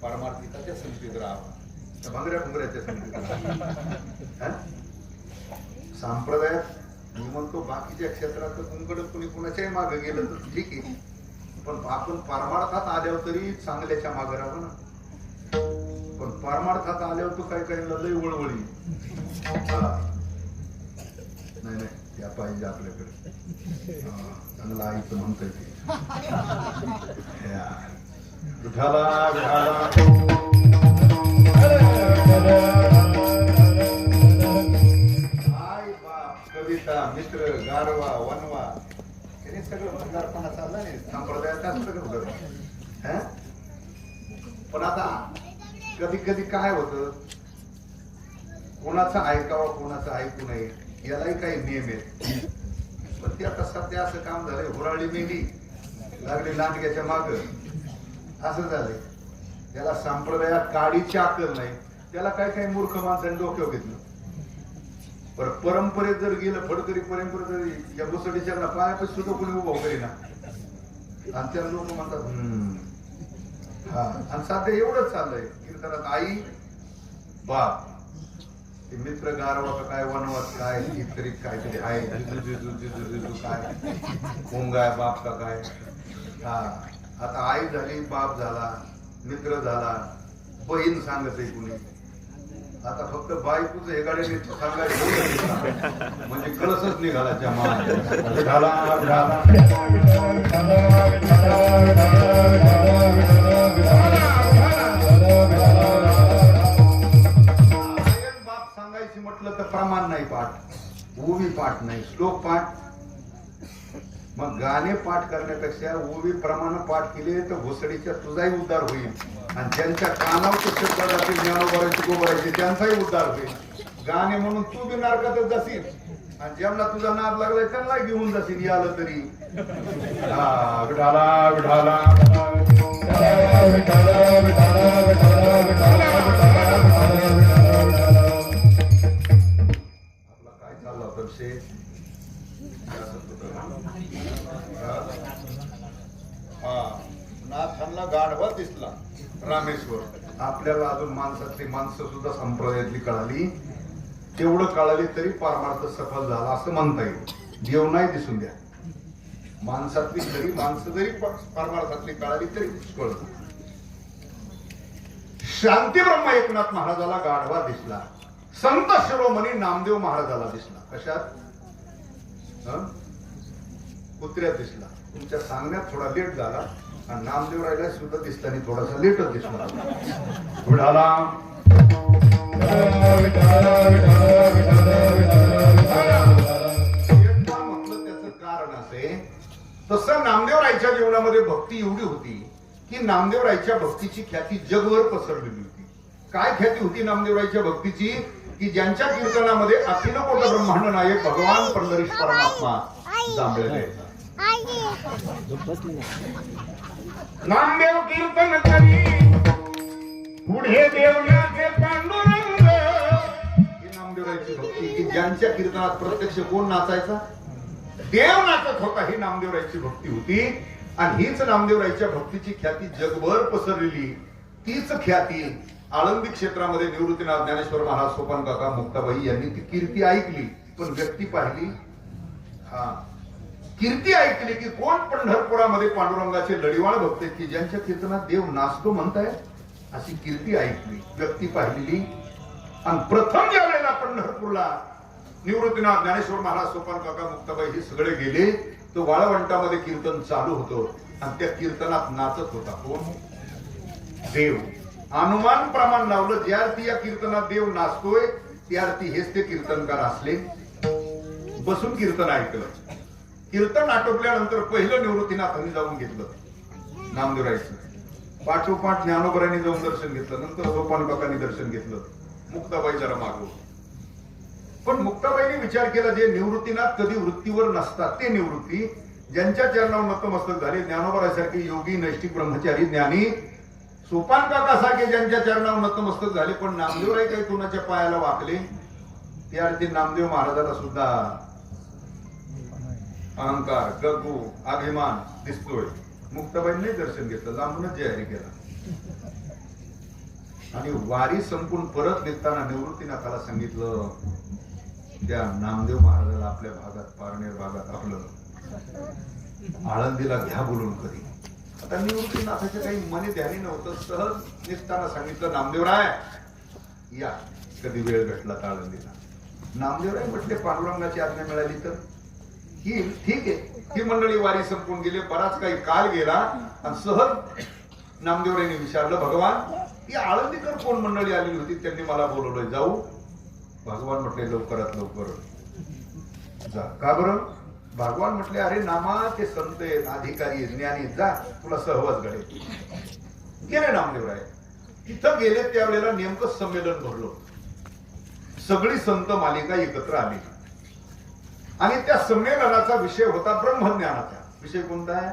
परमार्थिकाच्या संगतीत राहावं, भांगऱ्या भुंगऱ्याच्या संगतीत राहावं. संप्रदायात मी म्हणतो बाकीच्या क्षेत्रात तुमकडे कोणी कोणाच्याही मागे गेलं तर ठीक आहे, पण आपण परमार्थात आल्यावर तरी चांगल्याच्या मागे राहावं ना. पण परमार्थात आल्यावर तो काय काही लय वळवळी. नाही नाही त्या पाहिजे आपल्याकडे. चांगला आईचं म्हणतोय ते. विठाला विठाला. आई बाप कविता मित्र गारवा वनवा हे सगळं भंडारपणा चालला नाही संप्रदायात सगळं. पण आता कधी कधी काय होतं, कोणाचं ऐकावं कोणाचं ऐकू नये यालाही काही नियम आहेत. पण ते आता सध्या असं काम झालंय, हुराळी मेली लागली लांडग्याच्या माग असं झालंय. त्याला संप्रदायात काडीची अक्कल नाही, त्याला काय काही मूर्ख माणसाने डोक्यावर घेतलं. पर परंपरेत जर गेलं, फडकरी परंपरेत जर या मुसडीच्या पायापाशी सुद्धा कोणी उभा करीना, आणि त्या लोक म्हणतात हा. आणि सध्या एवढंच चाललंय कीर्तनात आई बाप ते मित्र गारवा का काय वनवास काय इतरी काहीतरी आहे, जिजू काय कोंगाय बाप का काय. हा आता आई झाली, बाप झाला, मित्र झाला, बहीण सांगत आहे कुणी. आता फक्त बायकोच हे गाडी सांगायचं म्हणजे कळसच निघाला जमा बाप सांगायची म्हटलं तर प्रमाण नाही पाठ, ओवी पाठ नाही, श्लोक पाठ. मग गाणे पाठ करण्यापेक्षा ओवी प्रमाण पाठ केले तर घोसडीच्या तुझाही उद्धार होईल, आणि ज्यांच्या कानावरचे शब्द जातील ज्ञानोबरायचे गोबरायचे त्यांचाही उद्धार होईल. गाणे म्हणून तू बी नरकातच जाशील, आणि ज्यांना तुझा नाद लागलाय त्यांना घेऊन जाशील आलं तरी. विठाला विठाला आपला काय चालला होता विषय? नाथांना गाढवा दिसला रामेश्वर. आपल्याला अजून माणसातली माणसं सुद्धा संप्रदायातली कळाली, तेवढं कळाली तरी परमार्थ सफल झाला असं म्हणता येईल. देव नाही दिसून द्या, माणसातली जरी माणसं जरी परमार्थातली कळाली तरी कळत. शांती ब्रह्म एकनाथ महाराजाला गाढवा दिसला, संत शिरोमणी नामदेव महाराजाला दिसला. कशात? कुत्र्यात दिसला. तुमच्या सांगण्यात थोडा लेट झाला, आणि नामदेव राहिला सुद्धा दिसताना थोडासा लेटच दिसला. बुडाला म्हटलं त्याचं कारण असे, तसं नामदेवरायच्या जीवनामध्ये भक्ती एवढी होती की नामदेवरायच्या भक्तीची ख्याती जगभर पसरलेली होती. काय ख्याती होती नामदेवरायच्या भक्तीची? की ज्यांच्या कीर्तनामध्ये अखिल कोट ब्रह्मांड नायक भगवान पंढरीश परमात्मा जांभळले. नामदेव कीर्तन करी पुढे देवनाचे पांडुरंग. ही नामदेवरायची भक्ती की ज्यांच्या कीर्तनात प्रत्यक्ष कोण नाचायचा? देव नाचत होता. ही नामदेवरायची भक्ती होती. आणि हीच नामदेवरायच्या भक्तीची ख्याती जगभर पसरलेली. तीच ख्याती आळंदी क्षेत्रामध्ये निवृत्तीनाथ ज्ञानेश्वर महाराज, सोपान काका, मुक्ताबाई यांनी ती कीर्ती ऐकली, पण व्यक्ती पाहिली. हा, कीर्ती ऐकली की कोण पंढरपुरामध्ये पांडुरंगाचे लढीवाळ भक्त आहेत की ज्यांच्या कीर्तनात देव नाचतो म्हणताय, अशी कीर्ती ऐकली, व्यक्ती पाहिलेली. आणि प्रथम ज्या वेळेला पंढरपूरला निवृत्तीनाथ ज्ञानेश्वर महाराज, सोपान काका, मुक्ताबाई हे सगळे गेले, तो वाळवंटामध्ये कीर्तन चालू होतं आणि त्या कीर्तनात नाचत होता कोण? देव. अनुमान प्रमाण लावलं, ज्या अर्थी या कीर्तनात देव नाचतोय त्या अर्थी हेच ते कीर्तनकार असले. बसून कीर्तन ऐकलं. कीर्तन आटोपल्यानंतर पहिलं निवृत्तीनाथांनी जाऊन घेतलं नामदेवरायचं. पाठोपाठ ज्ञानोबरांनी जाऊन दर्शन घेतलं. नंतर सोपान काकांनी दर्शन घेतलं. मुक्ताबाई जरा मागो. पण मुक्ताबाईंनी विचार केला, जे निवृत्तीनाथ कधी वृत्तीवर नसतात ते निवृत्ती, ज्यांच्या चरणावर नतमस्तक झाले, ज्ञानोबरासारखे योगी, नैष्ठिक, ब्रह्मचारी, ज्ञानी, सोपान काका सारखे ज्यांच्या चरणावर नतमस्तक झाले, पण नामदेवराय काही कोणाच्या पायाला वाकले, त्या अर्थी नामदेव महाराजाला सुद्धा अहंकार, गगू, अभिमान दिसतोय. मुक्ताबाईंनी दर्शन घेतलं, लांबूनच जाहीर केला. आणि वारी संपून परत निघताना निवृत्तीनाथाला सांगितलं, त्या नामदेव महाराजाला आपल्या भागात, पारनेर भागात आपलं आळंदीला घ्या बोलून कधी. आता निवृत्तीनाथाच्या काही मनी ध्यानी नव्हतं. सहज निघताना सांगितलं, नामदेवराय या, कधी वेळ भेटला तर आळंदीला. नामदेवराय म्हटले, पांडुरंगाची आज्ञा मिळाली तर ही ठीक आहे. ही मंडळी वारी संपून गेली. बराच काही काल गेला आणि सहज नामदेवरायांनी विचारलं, भगवान ही आळंदीकर कोण मंडळी आलेली होती, त्यांनी मला बोलवलंय, जाऊ? भगवान म्हटले, लवकरात लवकर जा. का बरं? भगवान म्हटले, अरे नामा ते संत आहेत, अधिकारी, ज्ञानी, जा, तुला सहवास घडेल. गेले नामदेवराय. तिथं गेले त्यावेळेला नेमकं संमेलन भरलं. सगळी संत मालिका एकत्र आली आणि त्या संमेलनाचा विषय होता ब्रह्मज्ञानाचा. विषय कोणता आहे?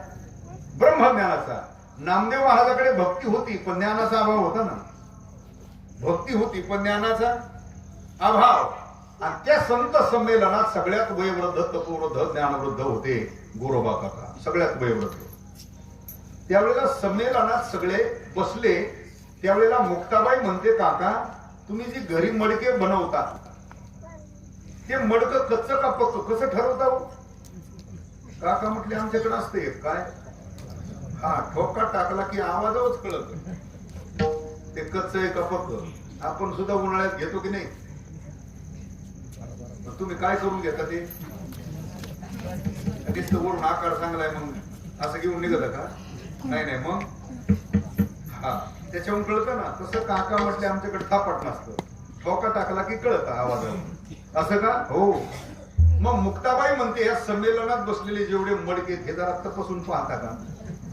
ब्रह्मज्ञानाचा. नामदेव महाराजाकडे भक्ती होती पण ज्ञानाचा अभाव होता ना. भक्ती होती पण ज्ञानाचा अभाव. आणि त्या संत संमेलनात सगळ्यात वयोवृद्ध, तपोवृद्ध, ज्ञानवृद्ध होते गोरोबा काका, सगळ्यात वयोवृद्ध. त्यावेळेला संमेलनात सगळे बसले. त्यावेळेला मुक्ताबाई म्हणते, काका तुम्ही जी घरी मडके बनवता ते मडकं कच्च का पक्क, कसं ठरवता हो? काका म्हटले, आमच्याकडे असते काय, हा ठोका टाकला की आवाजावच कळत ते कच्च आहे का पक्क. आपण सुद्धा उन्हाळ्यात घेतो की नाही? तुम्ही काय करून घेता ते? वरून आकार चांगलाय मग असं घेऊन निघत का? नाही नाही, मग हा त्याच्याहून कळतं ना. तसं काका म्हटले, आमच्याकडे थापट नसतं, ठोका टाकला की कळत आवाजावर. असं का? हो. मग मुक्ताबाई म्हणते, या संमेलनात बसलेले जेवढे मडके हे जरा तपासून पाहता का?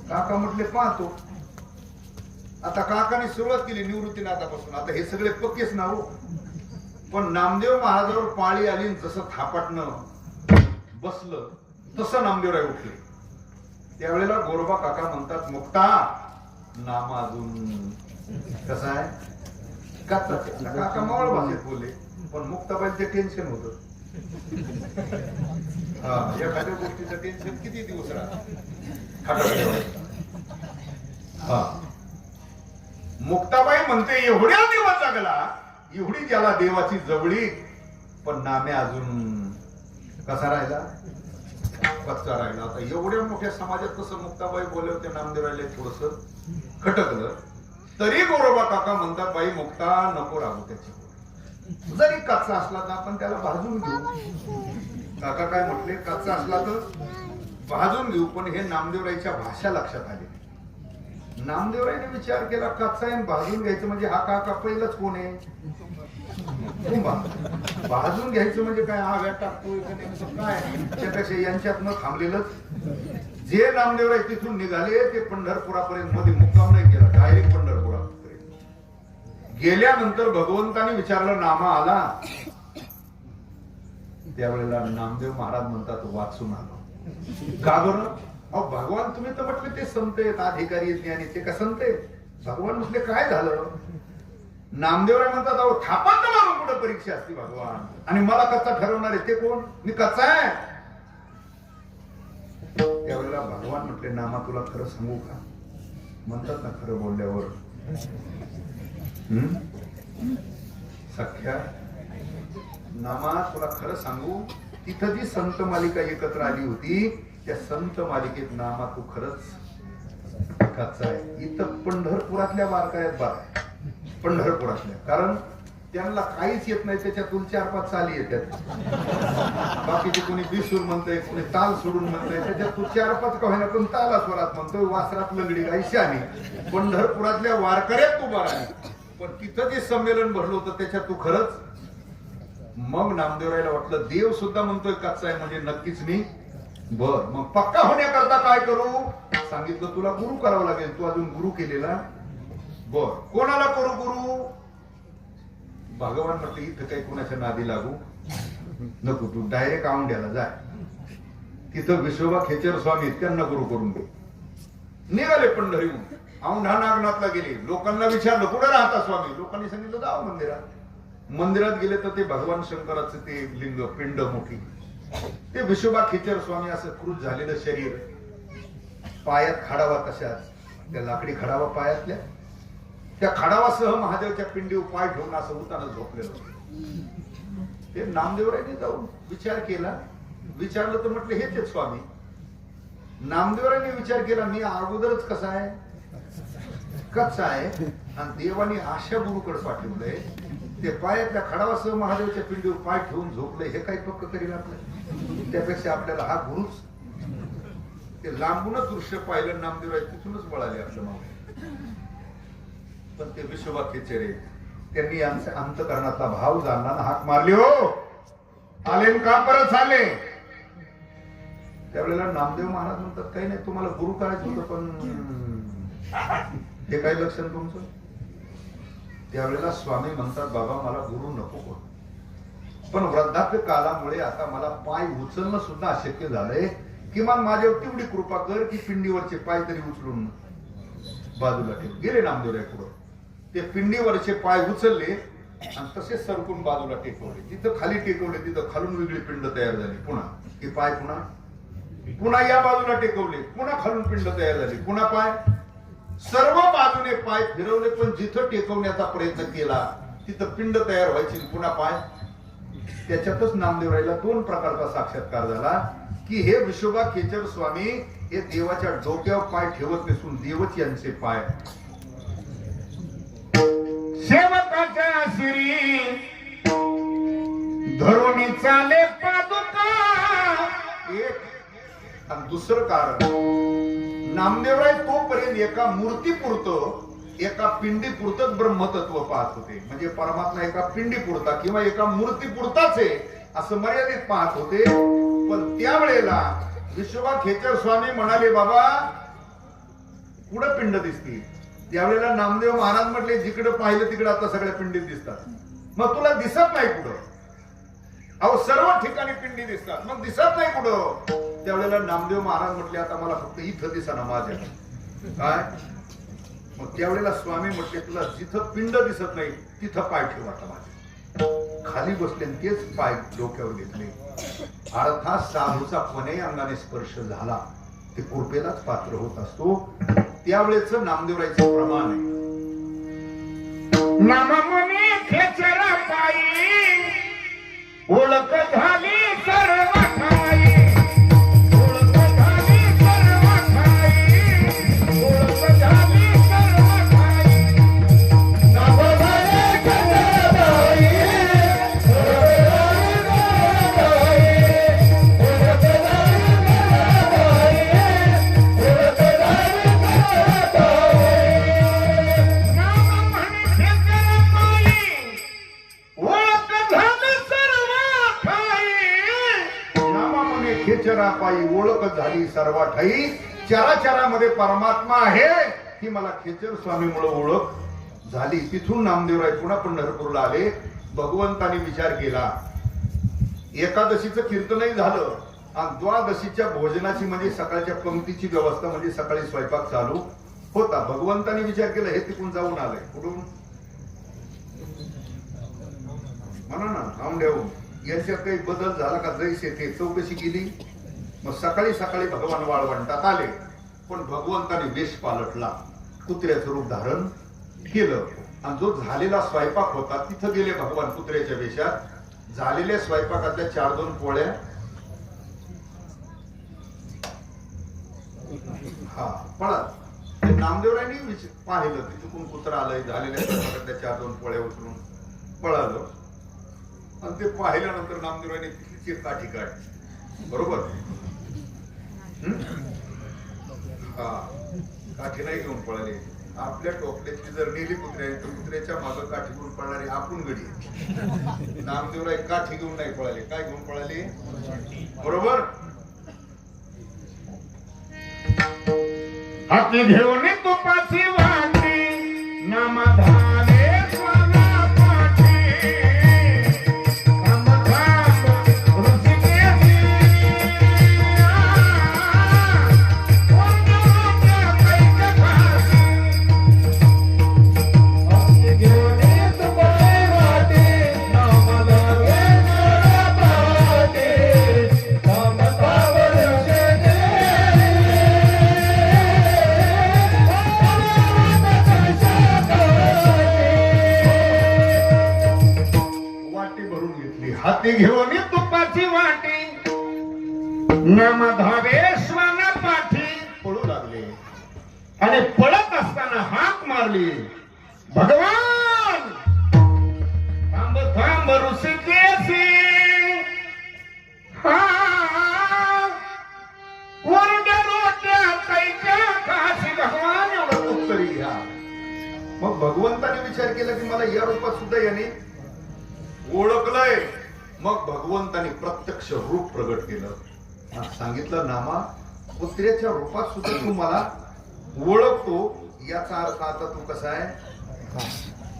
काका म्हटले, पाहतो. आता काकाने सुरुवात केली निवृत्तीनाथापासून. आता हे सगळे पक्केच ना हो. पण नामदेव महाराजावर पाळी आली, जसं थापटणं बसलं तसं नामदेवराय उठले. त्यावेळेला गोरोबा काका म्हणतात, मुक्ता नाम अजून कसा आहे? काका मावळ भाषेत बोलले, पण मुक्ताबाई ते टेन्शन होत. एखाद्या गोष्टीचं टेन्शन किती दिवस मुक्ताबाई म्हणते, एवढ्या दिवस जगला, एवढी ज्याला देवाची जवळी, पण नामे अजून कसा राहिला? कच्चा राहिला. आता एवढ्या मोठ्या समाजात कसं मुक्ताबाई बोलले होते, नामदेवरायला थोडस खटकलं. तरी गोरोबा काका म्हणतात, बाई मुक्ता नको राहू त्याची, जरी कच्चा असला तर आपण त्याला भाजून घेऊ. काका काय म्हटले, कच्चा असला तर भाजून घेऊ. पण हे नामदेवरायच्या भाषा लक्षात आली. नामदेवरायने विचार केला, कच्चा आहे भाजून घ्यायचं म्हणजे हा काका पहिलंच कोण आहे? भाजून घ्यायचं म्हणजे काय, आव्या टाकतोय काय? त्यापेक्षा यांच्यात न थांबलेलंच जे नामदेवराय तिथून निघाले ते पंढरपुरापर्यंत मध्ये मुक्काम नाही केला, डायरेक्ट पंढरपुरापर्यंत गेल्यानंतर भगवंताने विचारलं नामा आला? त्यावेळेला नामदेव महाराज म्हणतात वाचून आलो. का बरं? अहो भगवान तुम्ही तर म्हटले ते संत आहेत, अधिकारी आहेत, ज्ञानी, ते का संत आहेत? भगवान म्हटले काय झालं? नामदेवराय म्हणतात अहो थापात मारून कुठं परीक्षा असते भगवान, आणि मला कच्चा ठरवणार आहे ते कोण? मी कच्चा आहे. त्यावेळेला भगवान म्हटले नामा तुला खरं सांगू का? म्हणतात ना खरं बोलल्यावर सख्या नामा तुला खरं सांगू, तिथं जी संत मालिका एकत्र आली होती त्या संत मालिकेत नामा तू खरंच कच्चा आहे. इथं पंढरपुरातल्या वारकऱ्यात बार पंढरपुरातल्या, कारण त्यांना काहीच येत नाही, त्याच्यातून 4-5 चाली येतात. बाकीचे कोणी बिसूर म्हणतंय, कोणी ताल सोडून म्हणतंय, त्याच्यात तू 4-5 का होईना पण ताला स्वरात म्हणतोय, वासरात लंगडी गायशी आली. पंढरपुरातल्या वारकऱ्यात तू बार आहे, पण तिथं जे संमेलन भरलं होतं त्याच्यात तू खरंच. मग नामदेवरायला वाटलं देव सुद्धा म्हणतोय कच्चा आहे म्हणजे नक्कीच मी. बर मग पक्का होण्याकरता काय करू? सांगितलं तुला गुरु करावं लागेल, तू अजून गुरु केलेला. बर कोणाला करू गुरु? भगवान म्हटलं इथं काही कोणाच्या नादी लागू नको, तू डायरेक्ट औंढ्याला जाय, तिथं विश्वोबा खेचर स्वामी त्यांना गुरु करून दे. निघाले पंढरीहून, औंढा नागनाथला गेले. लोकांना विचारलं कुठे राहता स्वामी? लोकांनी सांगितलं जाऊ मंदिरात. मंदिरात गेले तर ते भगवान शंकराचं ते लिंग पिंड मोठी, ते विश्वोबा खेचर स्वामी असं क्रूज झालेलं शरीर, पायात खडावा तशाच, त्या लाकडी खडावा पायातल्या, त्या खडावासह महादेवच्या पिंडीवर पाय ठेवून असं उताना झोपलेलं. ते नामदेवरायने जाऊन विचार केला, विचारलं तर म्हटलं हेच आहेत स्वामी. नामदेवरायने विचार केला मी अगोदरच कसा आहे, कच्चा आहे, आणि देवाने अशा गुरुकडे पाठवलंय ते पायातल्या खडावासह महादेवच्या पिंडीवर पाय ठेवून झोपले, हे काही पक्क करील आपलं. त्यापेक्षा आपल्याला हा गुरुच. ते लांबूनच दृश्य पाहिलं नामदेवराय, तिथूनच वळाले आपलं मागे. पण ते विश्वोबा खेचरे त्यांनी आमच्या अंतकरणातला भाव जाणला ना, हाक मारली हो आले का परत आले. त्यावेळेला नामदेव महाराज म्हणतात काही नाही तुम्हाला गुरु करायचं होतं, पण हे काय लक्षण तुमचं? त्यावेळेला स्वामी म्हणतात बाबा मला गुरु नको कोण, पण वृद्धाप्य कालामुळे आता मला पाय उचलणं सुद्धा अशक्य झालंय, किमान माझ्यावर तेवढी कृपा कर की पिंडीवरचे पाय तरी उचलून बाजूला ठेव. गेले नामदेवराय पुढे, ते पिंडीवरचे पाय उचलले आणि तसे सरकून बाजूला टेकवले. जिथं खाली टेकवले तिथं खालून वेगळी पिंड तयार झाली. पुन्हा हे पाय पुन्हा या बाजूला टेकवले, पुन्हा खालून पिंड तयार झाली, पुन्हा पाय, सर्व बाजूने पाय फिरवले, पण जिथं टेकवण्याचा प्रयत्न केला तिथं पिंड तयार व्हायची, पुन्हा पाय. त्याच्यातच नामदेवरायला 2 प्रकारचा साक्षात्कार झाला की हे विश्वोबा खेचर स्वामी हे देवाच्या डोक्यावर पाय ठेवत नसून देवच यांचे पाय. सेवकाच्या शिरी धरुणी चाले पादुका. एक आणि दुसरं कारण नामदेवराय तोपर्यंत एका मूर्तीपुरतं एका पिंडीपुरतच ब्रह्मतत्व पाहत होते, म्हणजे परमात्मा एका पिंडीपुरता किंवा एका मूर्तीपुरताच आहे असं मर्यादित पाहत होते. पण त्यावेळेला विश्वोबा खेचर स्वामी म्हणाले बाबा कुठं पिंड दिसतील? त्यावेळेला नामदेव महाराज म्हटले जिकडे पाहिलं तिकडे आता सगळ्या पिंडी दिसतात, मग तुला दिसत नाही कुठं? अहो सर्व ठिकाणी पिंडी दिसतात, मग दिसत नाही कुठं? त्यावेळेला नामदेव महाराज म्हटले आता मला फक्त इथं दिसा ना माझ्या काय. मग त्यावेळेला स्वामी म्हटले तुला जिथं पिंड दिसत नाही तिथं पाय ठेव आता माझे. खाली बसले तेच पाय डोक्यावर घेतले. अर्थात साधूचा कोण्याही अंगाने स्पर्श झाला ते कृपेलाच पात्र होत असतो. त्यावेळेच नामदेवरायचं प्रमाण आहे. नाममुनी खेचरा पायी ओळख झाली सर्व ठाई, ओळख झाली सर्व ठाई, ओळख झाली सर्व ठाई. नाव झाले खेचराबाई, ओळख झाली सर्व ठाई. पायी ओळख झाली सर्व ठाई, चराचरामध्ये परमात्मा आहे ही मला खेचर स्वामीमुळे ओळख झाली. तिथून नामदेवराय पुन्हा पंढरपूरला आले. भगवंताने विचार केला, एकादशीचं कीर्तनही झालं आणि द्वादशीच्या भोजनाची म्हणजे सकाळच्या पंक्तीची व्यवस्था म्हणजे सकाळी स्वयंपाक चालू होता. भगवंताने विचार केला, हे तिकडून जाऊन आलंय कुठून म्हणा ना नामदेव यांच्यात काही बदल झाला का, जैसे ते चौकशी केली. मग सकाळी सकाळी भगवान वाळवंटात आले, पण भगवंताने वेश पालटला, कुत्र्याचं रूप धारण केलं आणि जो झालेला स्वयंपाक होता तिथं गेले भगवान कुत्र्याच्या वेशात. झालेल्या स्वयंपाकातल्या 4-2 पोळ्या हा पळत नामदेवरायांनी पाहिलं की चुकून कुत्रा आलंय, झालेल्या स्वयंपाकातल्या 4-2 पोळ्या उचलून पळालं आणि ते पाहिल्यानंतर नामदेवरायांनी तिथलीच एक काठी काढली. बरोबर हा काठी नाही घेऊन पळाले. आपल्या टोपल्याची जर नेली कुत्र्याने तर कुत्र्याच्या मागं काठी घेऊन पळणारी आपण गडी. नामदेवराय काठी घेऊन नाही पळाले, काय घेऊन पळाले? बरोबर. हाती घेऊन तुपाची वाटी नामधारे स्वाना पाठी, थांब थांब ऋषिकेशी, कोणत्या कैच्या फाशी. हाती घेऊन तुपाची वाटी नामधारे स्वाना पाठी, थांब थांब ऋषिकेशी. हाती घेऊन तुपाची वाटी नामधारे श्वाना पाठी पळू लागले आणि पळत असताना हाक मारली, भगवान थांब थांब ऋषिकेशी. हा कोरड्या रोट्या कैच्या काशी. भगवान एवढं उत्तरी घ्या. मग भगवंताने विचार केला की मला या रूपात सुद्धा याने ओळखलंय. मग भगवंताने प्रत्यक्ष रूप प्रगट केलं, सांगितलं नामा कुत्र्याच्या रूपात सुद्धा तू मला ओळखतो. याचा अर्थ आता तू कसा आहे,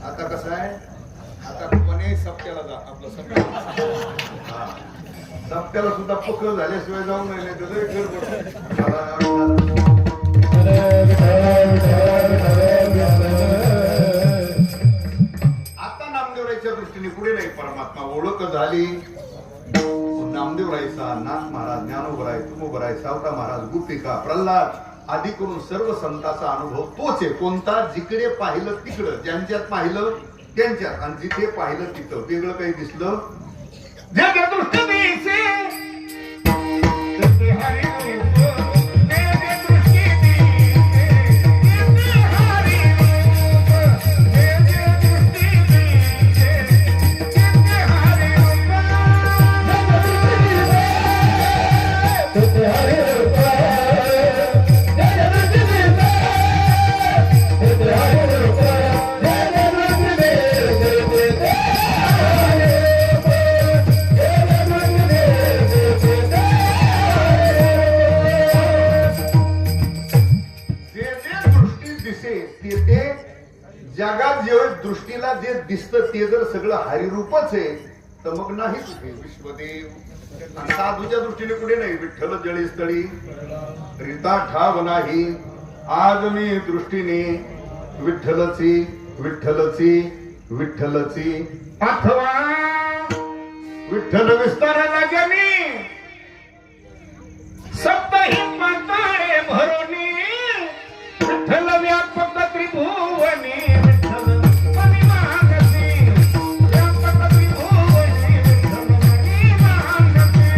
आता कसा आहे, आता कोणी सप्त्याला जा. आपलं सप्त्याला सुद्धा पक्क झाल्याशिवाय जाऊ नये. आता नामदेवरायच्या दृष्टीने पुढे नाही, परमात्मा ओळख झाली. नामदेवरायचा, नाथ महाराज, ज्ञानोबराय, तुमोबराय, सावता महाराज, गोपिका, प्रल्हाद आदी करून सर्व संतांचा अनुभव तोच आहे. कोणता? जिकडे पाहिलं तिकडं, ज्यांच्यात पाहिलं त्यांच्यात, आणि जिथे पाहिलं तिथं वेगळं काही दिसलं जगात जे दृष्टीला जे दिसतं ते जर सगळं हरिरूपच आहे तर मग नाहीच विश्वदेव. साधूच्या दृष्टीने कुठे नाही. विठ्ठल जळी स्थळी रीता ठाव नाही. आज मी दृष्टीने विठ्ठलची विठ्ठलची विठ्ठलची अथवा विठ्ठल विस्ताराला जमी सप्तही पाताळे भरोनी, विठ्ठल व्यापक त्रिभुवनी, विठ्ठल मनी महागती, व्यापक त्रिभुवनी, विठ्ठल मनी महागती.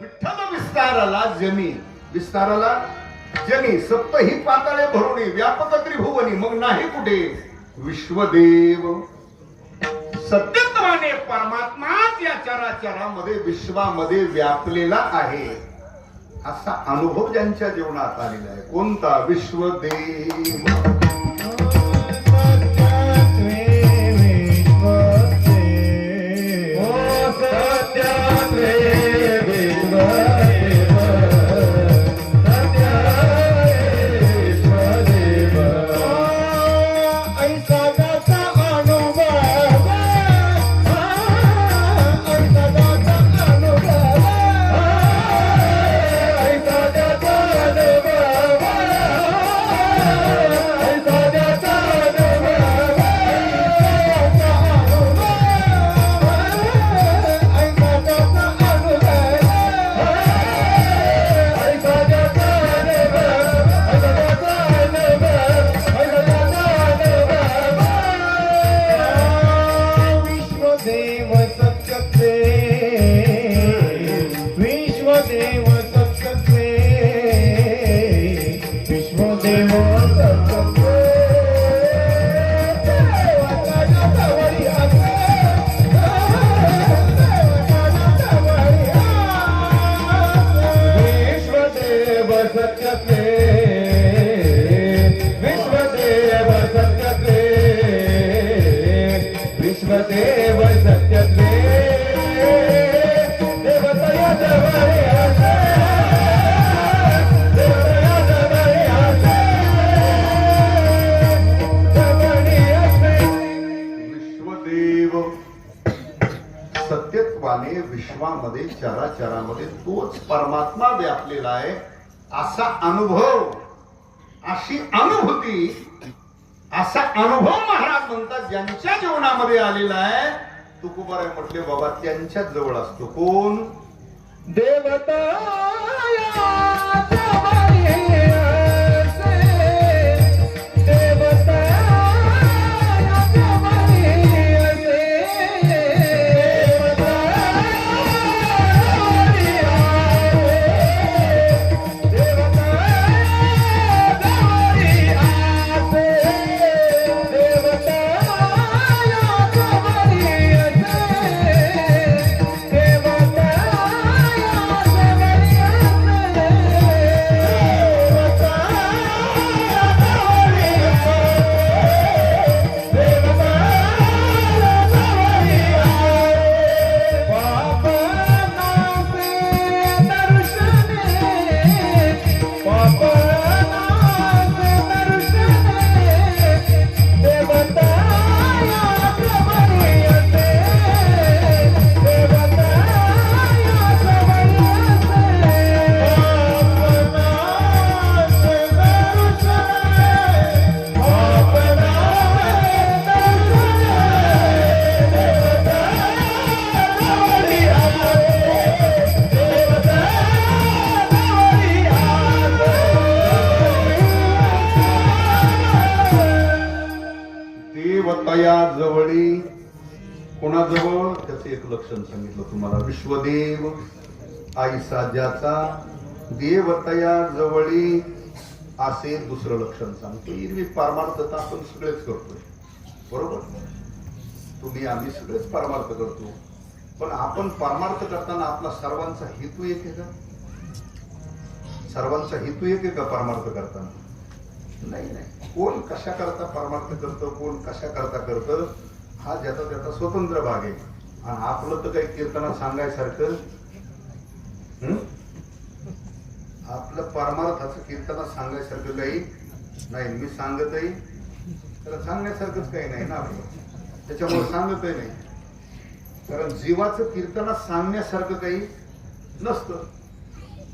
विठ्ठल विस्ताराला जमी, विस्ताराला जनी सप्त ही पाताळे भरुणी व्यापक त्रिभुवनी मग नाही कुठे विश्वदेव सत्यत्वाने परमात्माच या चराचरामध्ये विश्वामध्ये व्यापलेला आहे असा अनुभव ज्यांच्या जीवनात आलेला आहे कोणता विश्वदेव सत्यत्वाने विश्वामध्ये चराचरामध्ये तोच परमात्मा व्यापलेला आहे असा अनुभव अशी अनुभूती असा अनुभव महाराज म्हणतात ज्यांच्या जीवनामध्ये आलेला आहे तुकोबाराय म्हटले बाबा त्यांच्याच जवळ असतो कोण देवता देवतया जवळी कोणाजवळ त्याचं एक लक्षण सांगितलं तुम्हाला विश्वदेव आईसा ज्याचा देवतया जवळी असे दुसरं लक्षण सांगतो इरवी परमार्थता आपण सगळेच करतोय बरोबर तुम्ही आम्ही सगळेच परमार्थ करतो पण आपण परमार्थ करताना आपला सर्वांचा हेतू एक आहे का सर्वांचा हेतू एक आहे का परमार्थ करताना नाही नाही कोण कशा करता परमार्थ करतं कोण कशा करता करतं हा ज्याचा त्याचा स्वतंत्र भाग आहे आणि आपलं तर काही कीर्तनात सांगायसारखं आपलं परमार्थाचं कीर्तनात सांगायसारखं काही नाही मी सांगतही त्याला सांगण्यासारखंच काही नाही ना आपलं त्याच्यामुळे सांगतही नाही कारण जीवाचं कीर्तनात सांगण्यासारखं काही नसतं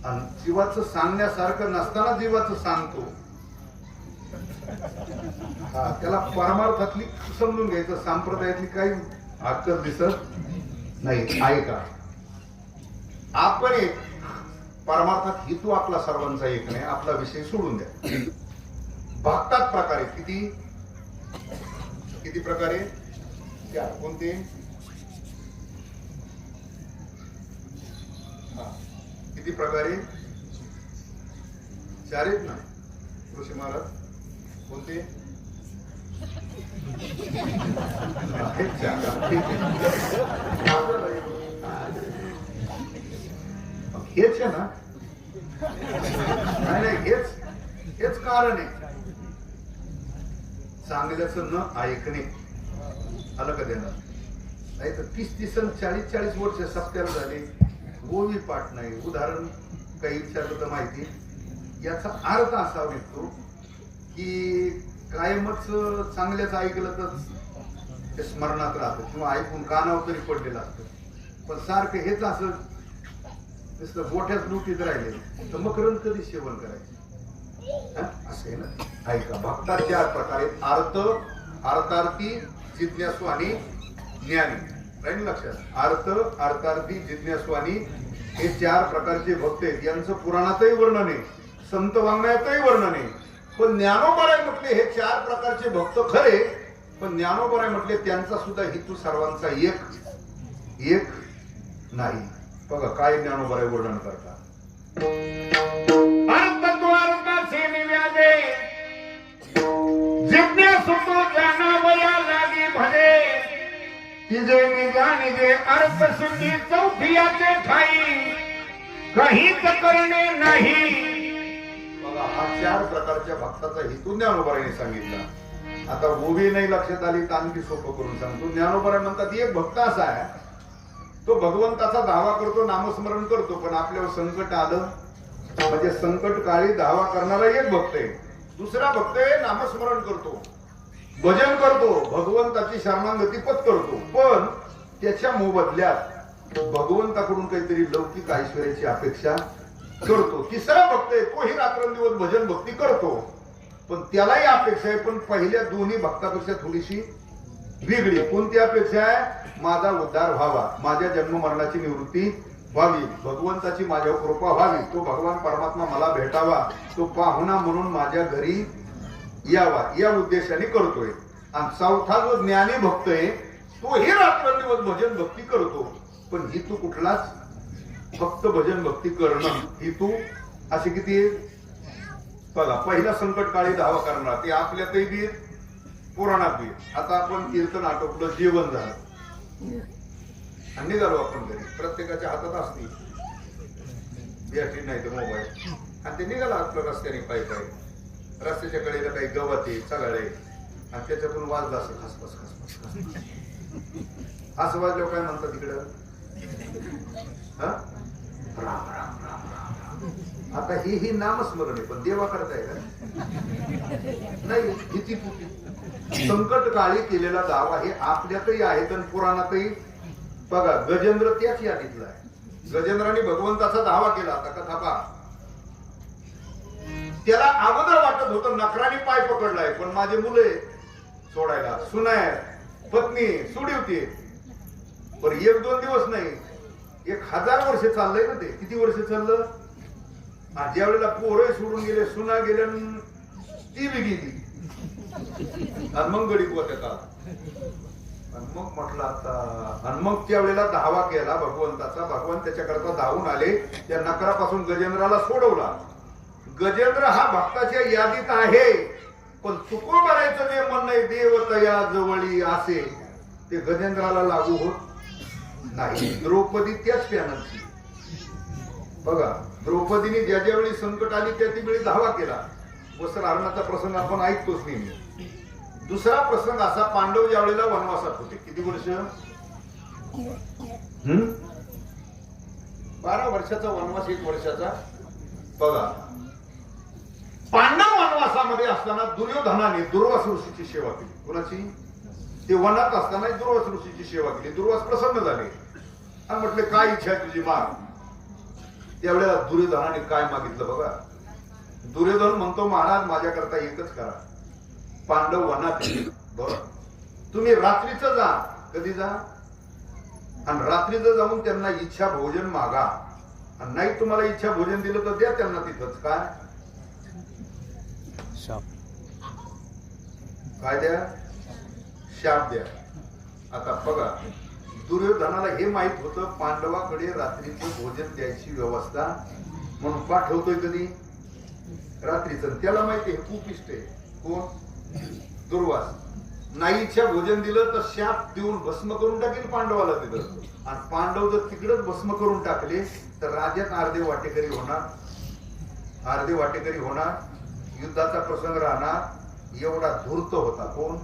आणि जीवाचं सांगण्यासारखं नसताना जीवाचं सांगतो त्याला परमार्थातली समजून घ्यायचं संप्रदायातली काही अक्कल दिसत नाही आहे का आपण एक परमार्थात हेतू आपला सर्वांचा एक नाही आपला विषय सोडून द्या भक्तात प्रकारे किती किती प्रकारे त्या कोणते किती प्रकारे चारीत नाही ऋषी महाराज कोणते हेच आहे ना नाही नाही हेच कारण आहे चांगल्याचं न ऐकणे आलं का देणार नाही तर 30-30 आणि 40-40 वर्ष सत्याला झाले गोवी पाठ नाही उदाहरण काही विचारलं तर माहिती याचा अर्थ असा निघतो की कायमच चांगल्याच ऐकलं तर ते स्मरणात राहतं किंवा ऐकून कानावर तरी पडलेलं असतं पण सारखं हेच असं नुसतं मोठ्याच लुटीत राहिले तर मकरंद कधी सेवन करायचे असं आहे ना ऐका भक्तात 4 प्रकारे अर्थार्थी जिज्ञासू आणि ज्ञानी राहील लक्षात अर्थार्थी जिज्ञासू आणि हे 4 प्रकारचे भक्त आहेत यांचं पुराणातही वर्णन आहे संत वाङ्मयातही वर्णन आहे पण ज्ञानोबराय म्हटले हे 4 प्रकारचे भक्त खरे पण ज्ञानोबराय म्हटले त्यांचा सुद्धा हेतू सर्वांचा एक नाही बघा काय ज्ञानोबराय वर्णन करतात अर्थद्वारकाचे निव्याजे जिज्ञासू तो जाणावया लागी भजे तिजे निजे अर्थ सुखी चौथियाचे ठाई काहीच करणे नाही बघा हा 4 प्रकारच्या भक्ताचा हेतू ज्ञानोबरायने सांगितला आता उभी नाही लक्षात आली तर आणखी सोपं करून सांगतो ज्ञानोबराय म्हणतात एक भक्त असा आहे तो भगवंताचा दावा करतो नामस्मरण करतो पण आपल्यावर संकट आलं म्हणजे संकट काळी दावा करणारा एक भक्त आहे दुसरा भक्त आहे नामस्मरण करतो भजन करतो भगवंताची शरणागती पत्करतो पण त्याच्या मोबदल्यात भगवंताकडून काहीतरी लौकिक ऐश्वर्याची अपेक्षा करतो तिसरा भक्त आहे तोही रात्रंदिवस भजन भक्ती करतो पण त्यालाही अपेक्षा आहे पण पहिल्या दोन्ही भक्तापेक्षा थोडीशी वेगळी कोणती अपेक्षा आहे माझा उद्धार व्हावा माझ्या जन्म मरणाची निवृत्ती व्हावी भगवंताची माझ्यावर कृपा व्हावी तो भगवान परमात्मा मला भेटावा तो पाहुणा म्हणून माझ्या घरी यावा या उद्देशाने करतोय आणि चौथा जो ज्ञानी भक्त आहे तोही रात्रंदिवस भजन भक्ती करतो पण हेतू कुठलाच फक्त भजन भक्ती करणं हेतू असे किती बघा पहिला संकट काळी दावा करणार ते आपल्यातही बी पुराणात बी आता आपण कीर्तन आटोपलं जेवण झालं आणि निघालो आपण घरी प्रत्येकाच्या हातात असते बॅटरी नाही तर मोबाईल आणि ते निघाला आपलं रस्त्याने पायी रस्त्याच्या कडेला काही गवत आहे चगाळे आणि त्याच्यातून वाजलं असं खसखस खसखस असं वाजल्यावर काय म्हणतात तिकडं राम राम राम राम आता ही नामस्मरण आहे पण देवा करताय का नाही किती कुठे संकट काळी केलेला दावा हे आपल्यातही आहेत आणि पुराणातही बघा गजेंद्र त्याच यादीतला आहे गजेंद्राने भगवंताचा दावा केला आता कथा पहा त्याला अगोदर वाटत होतं नखराने पाय पकडलाय पण माझे मुले सोडायला सुनाय पत्नी सोडी होती पण 1-2 दिवस नाही 1000 वर्ष चाललंय ना ते किती वर्ष चाललं ज्या वेळेला पोरं सोडून गेले सुना गेल्या ती बी गेली आणि मग गडीत होत्या आणि मग म्हटलं आता आणि मग त्या वेळेला दावा केला भगवंताचा भगवान त्याच्याकरता धावून आले त्या नकरापासून गजेंद्राला सोडवला गजेंद्र हा भक्ताच्या यादीत आहे पण चुकून मारायचं जे म्हणणं आहे देवतया जवळी असे ते गजेंद्राला लागू होत नाही द्रौपदी त्याच पॅनलची बघा द्रौपदीने ज्या ज्या वेळी संकट आली त्या ती वेळी धावा केला वस्त्रहरणाचा प्रसंग आपण ऐकतोच नेहमी दुसरा प्रसंग असा पांडव ज्या वेळेला वनवासात होते किती वर्ष 12 वर्षाचा वनवास 1 वर्षाचा बघा पांडव वनवासामध्ये असताना दुर्योधनाने दुर्वास ऋषीची सेवा केली कोणाची ते वनात असताना दुर्वास ऋषीची सेवा केली दुर्वास प्रसन्न झाले आणि म्हटले काय इच्छा आहे तुझी माग त्यावेळेला दुर्योधनाने काय मागितलं बघा दुर्योधन म्हणतो महाराज माझ्याकरता एकच करा पांडव वनात बर तुम्ही रात्रीचं जा कधी जा आणि रात्रीचं जाऊन त्यांना इच्छा भोजन मागा आणि नाही तुम्हाला इच्छा भोजन दिलं तर द्या त्यांना तिथंच काय द्या शाप द्या आता बघा दुर्योधनाला हे माहित होतं पांडवाकडे रात्रीचं भोजन द्यायची व्यवस्था म्हणून पाठवतोय कधी रात्रीचं. त्याला माहिती आहे कुपिष्ट आहे. कोण? दुर्वास. नाही इच्छा भोजन दिलं तर शाप देऊन भस्म करून टाकेल पांडवाला दिलं. आणि पांडव जर तिकडच भस्म करून टाकले तर राज्यात अर्धे वाटेकरी होणार, अर्धे वाटेकरी होणार, युद्धाचा प्रसंग राहणार. एवढा धूर्त होता. कोण?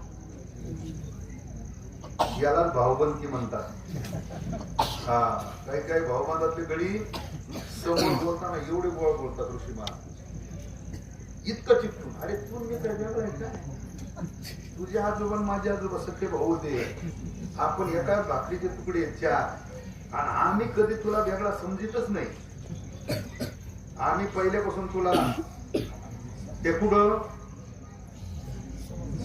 यालाच भावबंदकी म्हणतात. हा, काही काही भावबंदातले गडी समोर बोलताना एवढे गोळ बोलतात ऋषी महाराज. इतकं चिपटून, अरे तू मी काय वेगळं आहे का? तुझे आजोबा माझे आजोबा सख्खे भाऊ होते, आपण एका भाकरीचे तुकडे चार, आणि आम्ही कधी तुला वेगळा समजितच नाही. आम्ही पहिल्यापासून तुला ते पुढं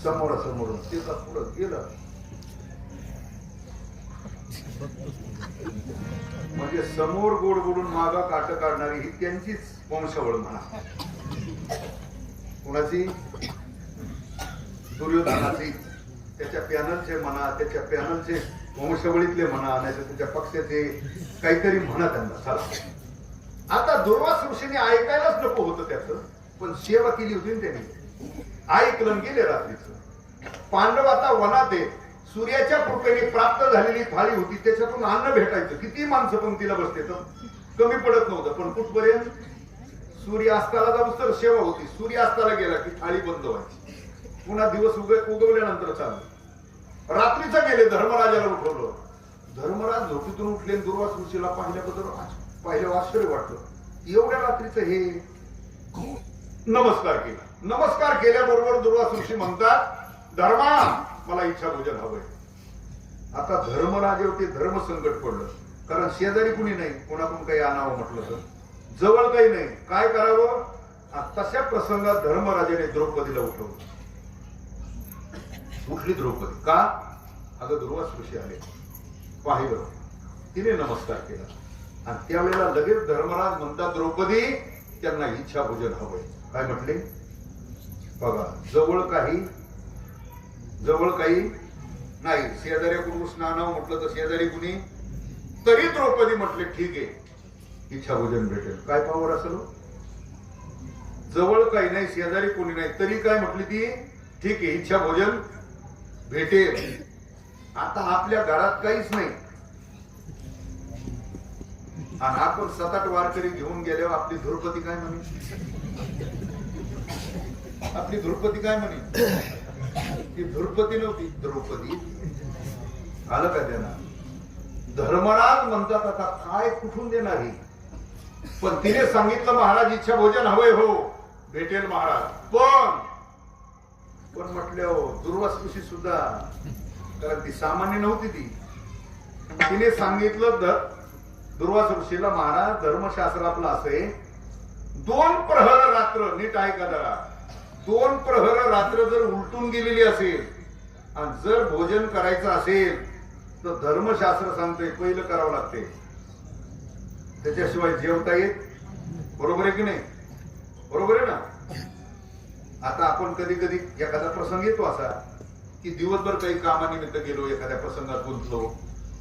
समोरासमोर ते पुढं गेलं म्हणजे समोर गोड बोलून मागा काट काढणारी ही त्यांचीच वंशावळ म्हणा. कुणाची? दुर्योधनाची. त्याच्या पॅनलचे म्हणा, त्याच्या पॅनलचे वंशवळीतले म्हणा, नाही तर त्याच्या पक्षाचे काहीतरी म्हणा त्यांना. चला, आता दुर्वास ऋषीने ऐकायलाच नको होतं त्याचं, पण सेवा केली होती ना त्यांनी. ऐकलं गेले रात्रीचं. पांडव आता वनात आहे. सूर्याच्या कृपेने प्राप्त झालेली थाळी होती, त्याच्यातून अन्न भेटायचं. किती माणसं पंक्तीला बसते तर कमी पडत नव्हतं. पण कुठपर्यंत? सूर्य अस्ताला जाऊन तर सेवा होती. सूर्य अस्ताला गेला की थाळी बंद व्हायची. पुन्हा दिवस उगवल्यानंतर चालू. रात्रीचं गेले. धर्मराजाला उठवलं. धर्मराज झोपेतून उठले. दुर्वास ऋषीला पाहिल्यावर आश्चर्य वाटलं. एवढ्या रात्रीचं हे नमस्कार केला. नमस्कार केल्याबरोबर दुर्वास ऋषी म्हणतात, धर्मा मला इच्छा भोजन हवंय. आता धर्मराजेवरती धर्म संकट पडलं. कारण शेजारी कुणी नाही, कोणाकडून काही आणावं म्हटलं तर जवळ काही नाही, काय करावं? तशा प्रसंगात धर्मराजाने द्रौपदीला उठवलं. उठली द्रौपदी. का? अगं दुर्वास ऋषी आले. पाहिलं, तिने नमस्कार केला. आणि त्यावेळेला लगेच धर्मराज म्हणतात, द्रौपदी त्यांना इच्छा भोजन हवंय. काय म्हटले बघा? जवळ काही नाही. शेजाऱ्याकडून स्नानावं म्हटलं तर शेजारी कुणी? तरी द्रौपदी म्हटले ठीक आहे, इच्छा भोजन भेटेल. काय पावर असेल? जवळ काही नाही, शेजारी कोणी नाही, तरी काय म्हटली ती? ठीक आहे, इच्छा भोजन भेटेल. आता आपल्या घरात काहीच नाही आणि आपण 7-8 वारकरी घेऊन गेल्यावर आपली धुरपती काय म्हणे? आपली धुरपती काय म्हणे? ती धुरपती नव्हती, द्रौपदी. आलं का त्यांना? धर्मराज म्हणतात आता काय कुठून देणार ही? पण तिने सांगितलं महाराज इच्छा भोजन हवंय. हो भेटेल महाराज. पण म्हटले हो दुर्वास ऋषी सुद्धा, कारण ती सामान्य नव्हती. तिने सांगितलं दुर्वास ऋषीला, महाराज धर्मशास्त्र आपलं असे 2 प्रहर रात्र, नीट ऐका जरा, 2 प्रहर रात्र जर उलटून गेलेली असेल आणि जर भोजन करायचं असेल तर धर्मशास्त्र सांगतंय पहिलं करावं लागते, त्याच्याशिवाय जेवता येत. बरोबर आहे की नाही? बरोबर आहे ना? आता आपण कधी कधी एखादा प्रसंग येतो असा की दिवसभर काही कामानिमित्त गेलो, एखाद्या प्रसंगात गुंतलो,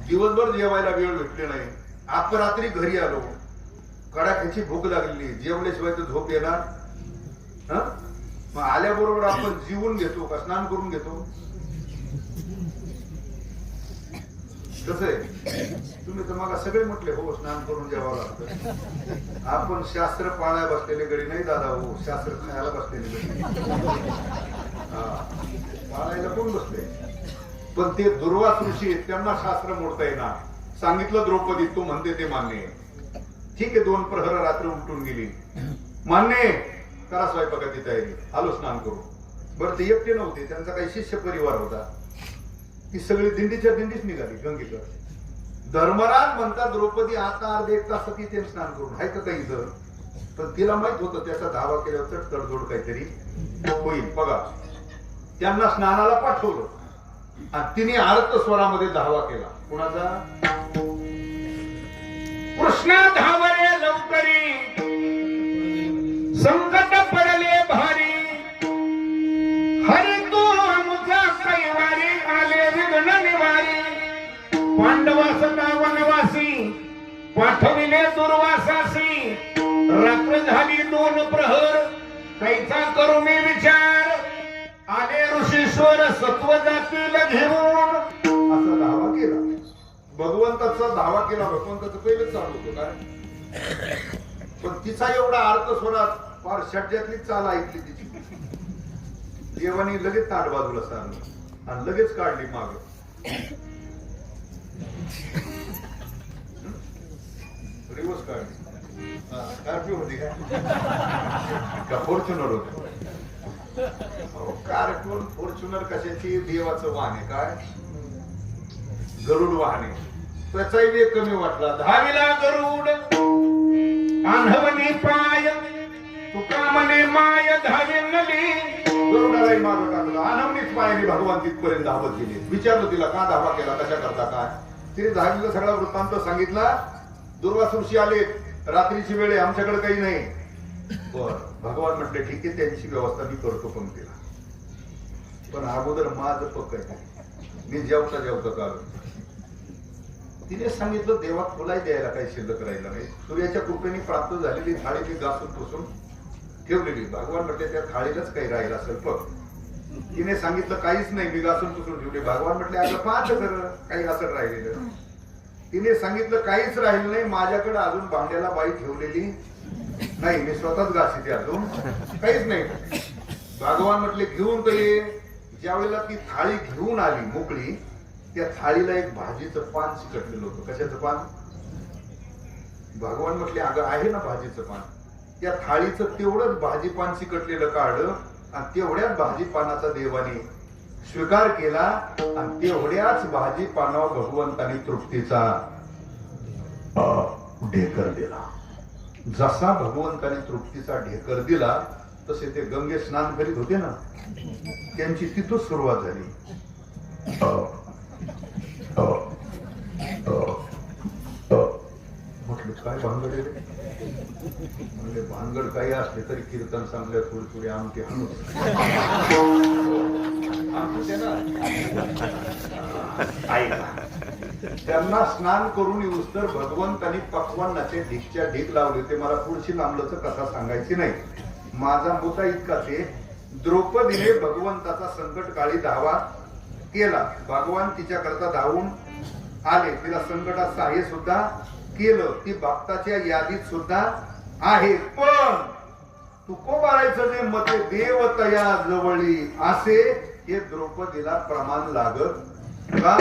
दिवसभर जेवायला वेळ भेटले नाही, अपरात्री घरी आलो, कडाक्याची भूक लागलेली, जेवल्याशिवाय तर झोप येणार. मग आल्याबरोबर आपण जीवन घेतो का स्नान करून घेतो? कसं आहे? तुम्ही तर मला सगळे म्हटले हो स्नान करून जेवावं लागतं. आपण शास्त्र पाळायला बसलेले गडी नाही दादा. हो शास्त्र खायला बसलेले गडी. पाळायला कोण बसले? पण ते दुर्वास ऋषी, त्यांना शास्त्र मोडता येणार. सांगितलं द्रौपदी तू म्हणते ते मान्य आहे. ठीक आहे, 2 प्रहर रात्र उलटून गेली, मान्य. करा स्वयंपाकाची तयारी, आलो स्नान करू. बरं ते एकटे नव्हते, त्यांचा काही शिष्य परिवार होता. ती सगळी दिंडीच्या दिंडीच निघाली गंगेकर. धर्मराज म्हणतात द्रौपदी आता अर्धे 1 तास ती ते स्नान करून आहे का काही जर. पण तिला माहित होतं त्याचा धावा केल्यावर तडजोड काहीतरी होईल. बघा त्यांना स्नानाला पाठवलं आणि तिने आर्त स्वरामध्ये धावा केला. कुणाचा? कृष्णा धावरे लवकरी, संकट पडले भारी, हरी तू आमचा कैवारी, आले विघ्न निवारी. पांडवासना वनवासी, पाठविले दुर्वासासी. रात्र झाली 2 प्रहर, ईश्वर सत्व जातील घेऊन असा दावा केला. भगवंताचा दावा केला. भगवंताचं पहिलेच चालू होतं काय, पण तिचा एवढा अर्थ स्वरात फार षड्यातली चाल ऐकली तिची. देवानी लगेच ताट बाजूला सारलं आणि लगेच काढली माग. रिवर्स काढली. स्कॉर्पिओ होती का फॉर्च्युनर होती? स्कॉर्पिओ फॉर्च्युनर कशाची? देवाचं वाहन आहे. काय? गरुड वाहन आहे. त्याचाही वेग कमी वाटला. धाविला गरुड आंधवनी पाय तुका म्हणे माय धाविनली. गरुडालाही मागं टाकलं. अनवनीच पायाने भगवान तिथपर्यंत धावत गेले. विचारलं तिला का धावा केला, कशा करता काय? तिने धावीला सगळा वृत्तांत सांगितला. दुर्वासुशी आले, रात्रीची वेळ आहे, आमच्याकडे काही नाही. बर भगवान म्हटले ठीक आहे, त्यांची व्यवस्था मी करतो पंक्तीला, पण अगोदर माझं पक्क आहे. मी जेवता जेवता काढून तिने सांगितलं देवा तुलाही द्यायला काही शिल्लक राहिला नाही. सूर्याच्या कृपेने प्राप्त झालेली थाळी मी घासून पुसून ठेवलेली. भगवान म्हटले त्या थाळीलाच काही राहिलं असेल पण तिने सांगितलं काहीच नाही, मी घासून पुसून ठेवले. भगवान म्हटले अगं पाहत कर काही असं राहिलेलं. तिने सांगितलं काहीच राहिलं नाही, माझ्याकडे अजून भांड्याला बाई ठेवलेली नाही, मी स्वतःच घासीते अजून काहीच नाही. भगवान म्हटले घेऊन तर ये. ज्या वेळेला ती थाळी घेऊन आली मोकळी, त्या थाळीला एक भाजीचं पान चिकटलेलं होतं. कशाचं पान? भगवान म्हटले अगं आहे ना भाजीचं पान. त्या थाळीचं तेवढंच भाजी पान चिकटलेलं काढलं आणि तेवढ्याच भाजी पानाचा देवाने स्वीकार केला आणि तेवढ्याच भाजी पानावर भगवंतानी तृप्तीचा ढेकर दिला. जसा भगवंताने तृप्तीचा ढेकर दिला तसे ते गंगे स्नान करीत होते ना, त्यांची तिथूच सुरुवात झाली. म्हटलं काय भानगड आहे रे? म्हणजे भानगड काही असले तरी कीर्तन सांगल्या थोडी थोडी आमची हाणू त्यांना स्नान करून येऊस तर भगवंतानी पक्वान्नाचे ढीकच्या ढीक लावले होते. मला पुढची लांबलच कथा सांगायची नाही. माझा मुद्दा इतकाच आहे, द्रौपदीने भगवंताचा संकटकाळी धावा केला. भगवान तिच्याकरता धावून आले, तिला संकटात सहाय्य सुद्धा केलं. ती भक्ताच्या यादीत सुद्धा आहे. पण तुकोबारायचं जे मते देवतया जवळी असे हे द्रौपदीला प्रमाण लागत का?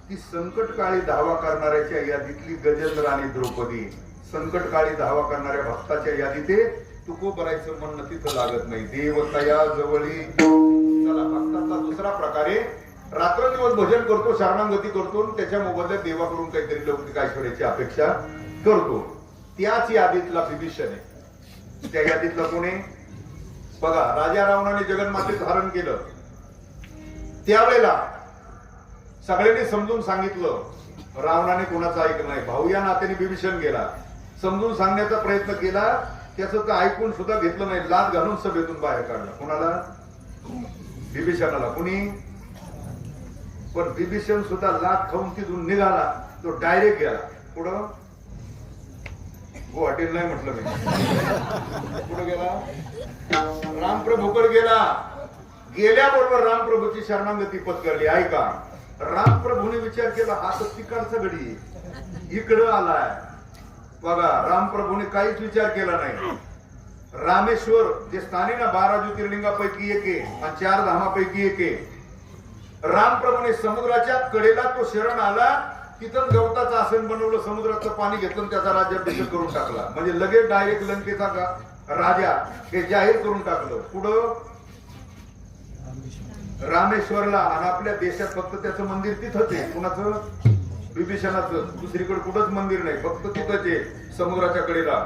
ती संकटकाळी धावा करणाऱ्याच्या यादीतली गजेंद्र आणि द्रौपदी, संकटकाळी धावा करणाऱ्या भक्ताच्या यादीत तुकोबारायचं म्हणणं तिथं लागत नाही. देवतया जवळी. चला भक्ताचा दुसरा प्रकारे रात्रंदिवस भजन करतो, शरणागती करतो, त्याच्या मोबदल्यात देवाकडून काहीतरी लौकिक ऐश्वर्याची अपेक्षा करतो. त्याच यादीतला विभीषण आहे. त्या यादीतला कोणी बघा, राजा रावणाने जगन्मातेचं हरण केलं. त्यावेळेला सगळ्यांनी समजून सांगितलं, रावणाने कोणाचं ऐकलं नाही. भाऊ या नात्याने विभीषण गेला, समजून सांगण्याचा प्रयत्न केला, त्याचं तर ऐकून सुद्धा घेतलं नाही. लाद घालून सभेतून बाहेर काढला. कोणाला? विभीषणाला. कुणी? पण विभीषण सुद्धा लाद खाऊन तिथून निघाला. तो डायरेक्ट गेला पुढं. हॉटेल नाही म्हटलं मी. पुढे गेला रामप्रभूकडे गेला. गेल्याबरोबर रामप्रभूची शरणागती पत्करली. ऐका, रामप्रभूने विचार केला हा तर तिकडचा गडी इकडं आलाय. बघा, रामप्रभूने काहीच विचार केला नाही. रामेश्वर जे स्थान आहे ना 12 ज्योतिर्लिंगापैकी एक आहे आणि 4 धामापैकी एक आहे. रामप्रभूने समुद्राच्या कडेला तो शरण आला, तिथंच गवताचं आसन बनवलं, समुद्राचं पाणी घेतलं, त्याचा राज्याभिषेक करून टाकला. म्हणजे लगेच डायरेक्ट लंकेचा राजा हे जाहीर करून टाकलं. पुढं रामेश्वरला. आणि आपल्या देशात फक्त त्याचं मंदिर तिथंच आहे. कुणाचं? विभीषणाचं. दुसरीकडे कुठंच मंदिर नाही, फक्त तिथंच आहे समुद्राच्या कडेला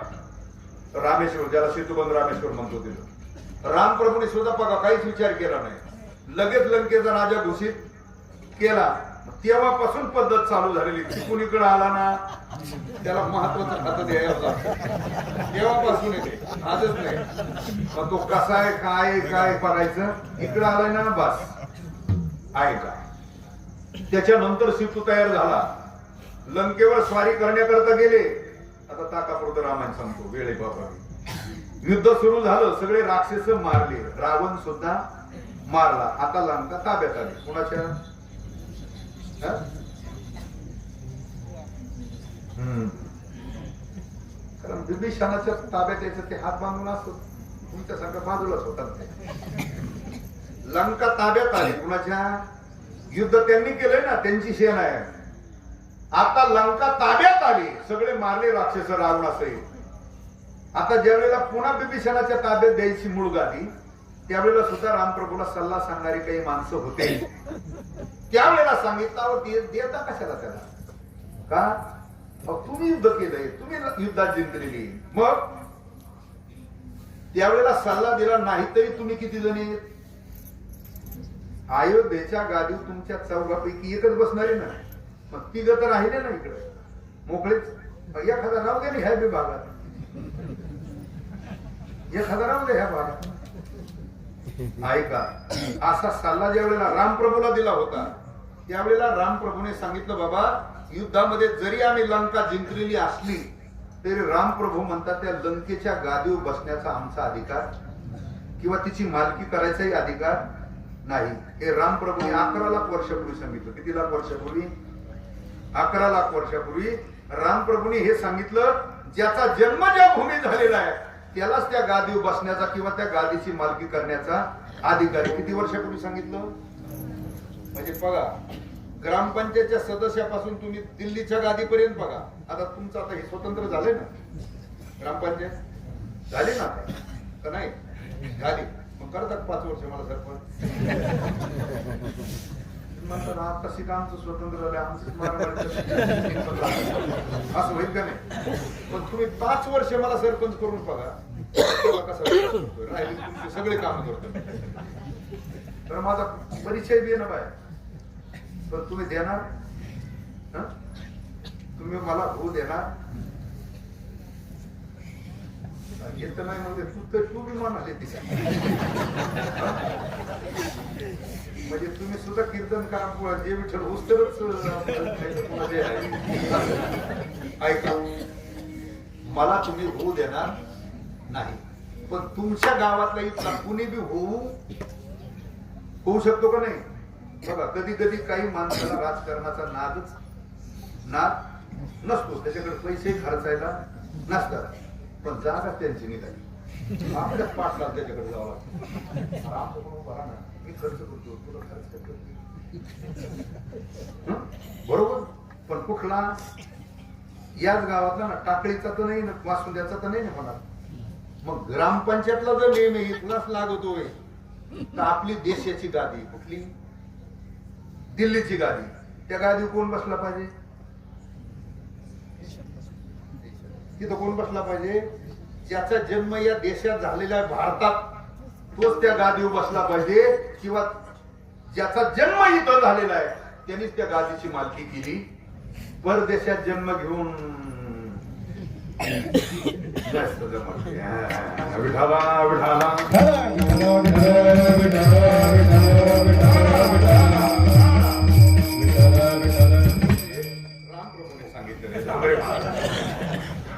रामेश्वर, ज्याला सेतुबंध रामेश्वर म्हणतो तिथं. रामप्रभूने सुद्धा बघा काहीच विचार केला नाही, लगेच लंकेचा राजा घोषित केला. तेव्हापासून पद्धत चालू झालेली. कुणीकडे आला ना त्याला महत्वाचं खातं द्यायला तेव्हापासून येते, आजच नाही. मग तो कसा आहे काय काय बघायचं. इकडे आलाय ना बस आहे का. त्याच्यानंतर सेतू तयार झाला. लंकेवर स्वारी करण्याकरता गेले. आता ताकापुरतं रामायण सांगतो, वेळे बाबा. युद्ध सुरू झालं, सगळे राक्षस मारले, रावण सुद्धा मारला. आता लंका ताब्यात आली. कुणाच्या? हा? कारण बिभीषणाच्या ताब्यात यायचं ते हात बांधून असतो. तुमच्या सगळं बाजूलाच होतात ते. लंका ताब्यात आली. कुणाच्या? युद्ध त्यांनी केलंय ना, त्यांची सेना आहे. आता लंका ताब्यात आली. सगळे मारले राक्षस रावणासही. आता ज्या वेळेला पुन्हा बिभीषणाच्या ताब्यात द्यायची मुळग आली, त्यावेळेला सुद्धा रामप्रभूला सल्ला सांगणारी काही माणसं होते. त्यावेळेला सांगितलं देता कशाला त्याला? का? तुम्ही युद्ध केलंय, तुम्ही युद्धात जिंकलेली. मग त्यावेळेला सल्ला दिला नाही तरी तुम्ही किती जणी? अयोध्येच्या गादीवर तुमच्या चौघापैकी एकच बसणारे ना. मग तिघ तर राहिले ना इकडे मोकळेच. एखादा राहू दे ना ह्या विभागात, एखादा राहू दे ह्या भागात. ऐका, असा सल्ला ज्या वेळेला रामप्रभूला दिला होता, त्यावेळेला रामप्रभूने सांगितलं बाबा युद्धामध्ये जरी आम्ही लंका जिंकलेली असली तरी रामप्रभू म्हणतात त्या लंकेच्या गादीवर बसण्याचा आमचा अधिकार किंवा तिची मालकी करायचाही अधिकार नाही. हे रामप्रभूने 11 लाख वर्षापूर्वी सांगितलं. किती लाख वर्षापूर्वी? 11 लाख वर्षापूर्वी रामप्रभूने हे सांगितलं. ज्याचा जन्म ज्या भूमी झालेला आहे त्यालाच त्या गादीवर बसण्याचा किंवा त्या गादीची मालकी करण्याचा अधिकार. किती वर्षापूर्वी सांगितलं? म्हणजे बघा, ग्रामपंचायतच्या सदस्यापासून तुम्ही दिल्लीच्या गादीपर्यंत बघा. आता तुमचं आता हे स्वतंत्र झाले ना, ग्रामपंचायत झाली ना का नाही? झाली. मग करतात 5 वर्ष मला सरपंच म्हणतात आता शिका आमचं स्वतंत्र झालं, आमचं असं होईल का नाही? पण तुम्ही 5 वर्ष मला सरपंच करून बघा कसं राहिले तुमचे सगळे काम करतो. तर माझा परिचय दे ना बाय. पण तुम्ही देणार? तुम्ही मला होऊ देणार? येत नाही म्हणजे तू बी म्हणाले तिच्या. म्हणजे तुम्ही सुद्धा कीर्तन करा, जे विठ्ठल होस तरच. ऐका, मला तुम्ही होऊ देणार नाही, पण तुमच्या गावातला इथला कुणी बी होऊ शकतो का नाही? बघा, कधी कधी काही माणसाला राजकारणाचा नाद नसतो, त्याच्याकडे पैसे खर्चायला नसतात, पण जागा त्यांची निघाली. आपल्या पाठला त्याच्याकडे जावं लागतं. मी खर्च करतो, तुला खर्च करतो, बरोबर. पण कुठला? याच गावातला ना, टाकळीचा तर नाही ना, वासुंद्याचा तर नाही ना होणार. मग ग्रामपंचायतला जर नेहमी इथलाच लागतोय तर आपली देशाची गादी कुठली? दिल्लीची गादी. त्या गादी कोण बसला पाहिजे? तिथं कोण बसला पाहिजे? ज्याचा जन्म या देशात झालेला आहे, भारतात, तोच त्या गादीवर बसला पाहिजे. किंवा ज्याचा जन्म इथं झालेला आहे त्यांनीच त्या गादीची मालकी केली. परदेशात जन्म घेऊन जास्त जमत. विठाला विठाला रामप्रभूने सांगितलं.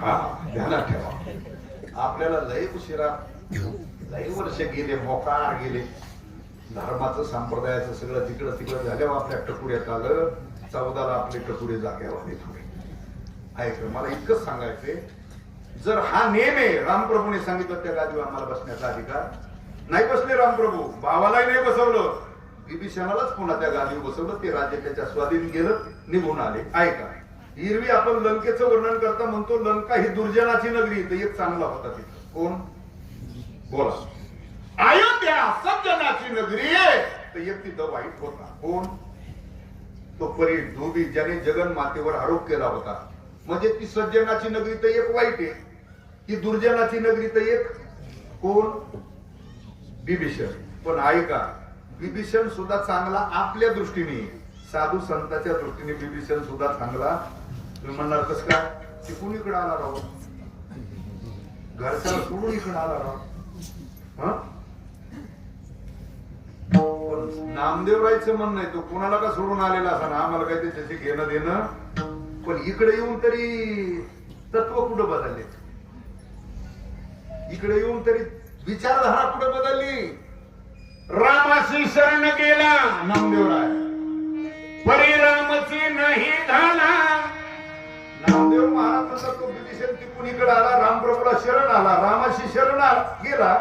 हा, ध्यानात ठेवा. आपल्याला लय उशिरा, लय वर्ष गेले, मोकार गेले. धर्माचं संप्रदायाचं सगळं तिकडं झाल्यावर आपल्या टकुऱ्यात आलं. 14ला आपले टकुरे जाग्यावर आले थोडे. ऐक, मला इतकंच सांगायचंय, जर हा नेम आहे, रामप्रभूने सांगितलं त्या गादीवर आम्हाला बसण्याचा अधिकार नाही. बसले रामप्रभू, भावालाही नाही बसवलं, विभीषणालाच पुन्हा त्या गादीवर बसवलं. ते राज्य त्याच्या स्वाधीन गेलं, निघून आले. ऐका, एरवी आपण लंकेचं वर्णन करता म्हणतो लंका ही दुर्जनाची नगरी. तर एक चांगला होता तिथं. कोण? बोला. अयोध्या सज्जनाची नगरी आहे, तर एक तिथं वाईट होता. कोण? तो परी धोबी, ज्याने जगन मातेवर आरोप केला होता. म्हणजे ती सज्जनाची नगरी तर एक वाईट आहे, ती दुर्जनाची नगरी तर एक कोण? विभीषण. पण ऐका, विभीषण सुद्धा चांगला आपल्या दृष्टीने, साधू संतांच्या दृष्टीने विभीषण सुद्धा चांगला. तुम्ही म्हणणार कसं काय? ती कुणीकडे आला राहू? घरच्याला सोडून इकडे आला राहू. नामदेवरायचं म्हणणं आहे, तो कुणाला का सोडून आलेला असा ना, आम्हाला काही त्याच्याशी घेणं देणं. पण इकडे येऊन तरी तत्व कुठं बदलले? इकडे येऊन तरी विचारधारा कुठं बदलली? रामाशी शरण गेला नामदेवराय परिरामची नाही झाला. नामदेव महाराज म्हणतात तो विभीषण तिकून इकडे आला, रामप्रभूला शरण आला, रामाशी शरण गेला,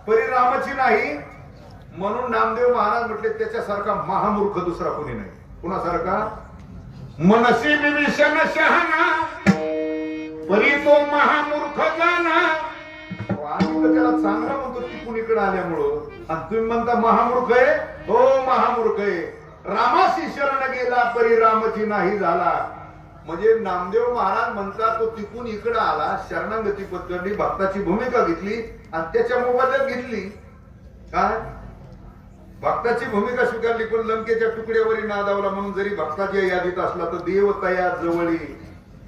परिरामाची नाही. म्हणून नामदेव महाराज म्हटले त्याच्यासारखा महामूर्ख दुसरा कोणी नाही. कुणासारखा? मनसी विभीषण शहाणा परी तो महामूर्ख जाना. आम्ही तर त्याला चांगला म्हणतो तिकून इकडे आल्यामुळं, आणि तुम्ही म्हणता महामूर्ख आहे. हो महामूर्ख आहे. रामाशी शरण गेला परिरामाची नाही झाला. म्हणजे नामदेव महाराज म्हणतात तो तिकून इकडे आला, शरणागती पत्करली, भक्ताची भूमिका घेतली आणि त्याच्या मोबदल्यात घेतली काय? भक्ताची भूमिका स्वीकारली, पण लंकेच्या तुकड्यावरी नादावला म्हणून जरी भक्ताच्या यादीत असला तर देव तया जवळी.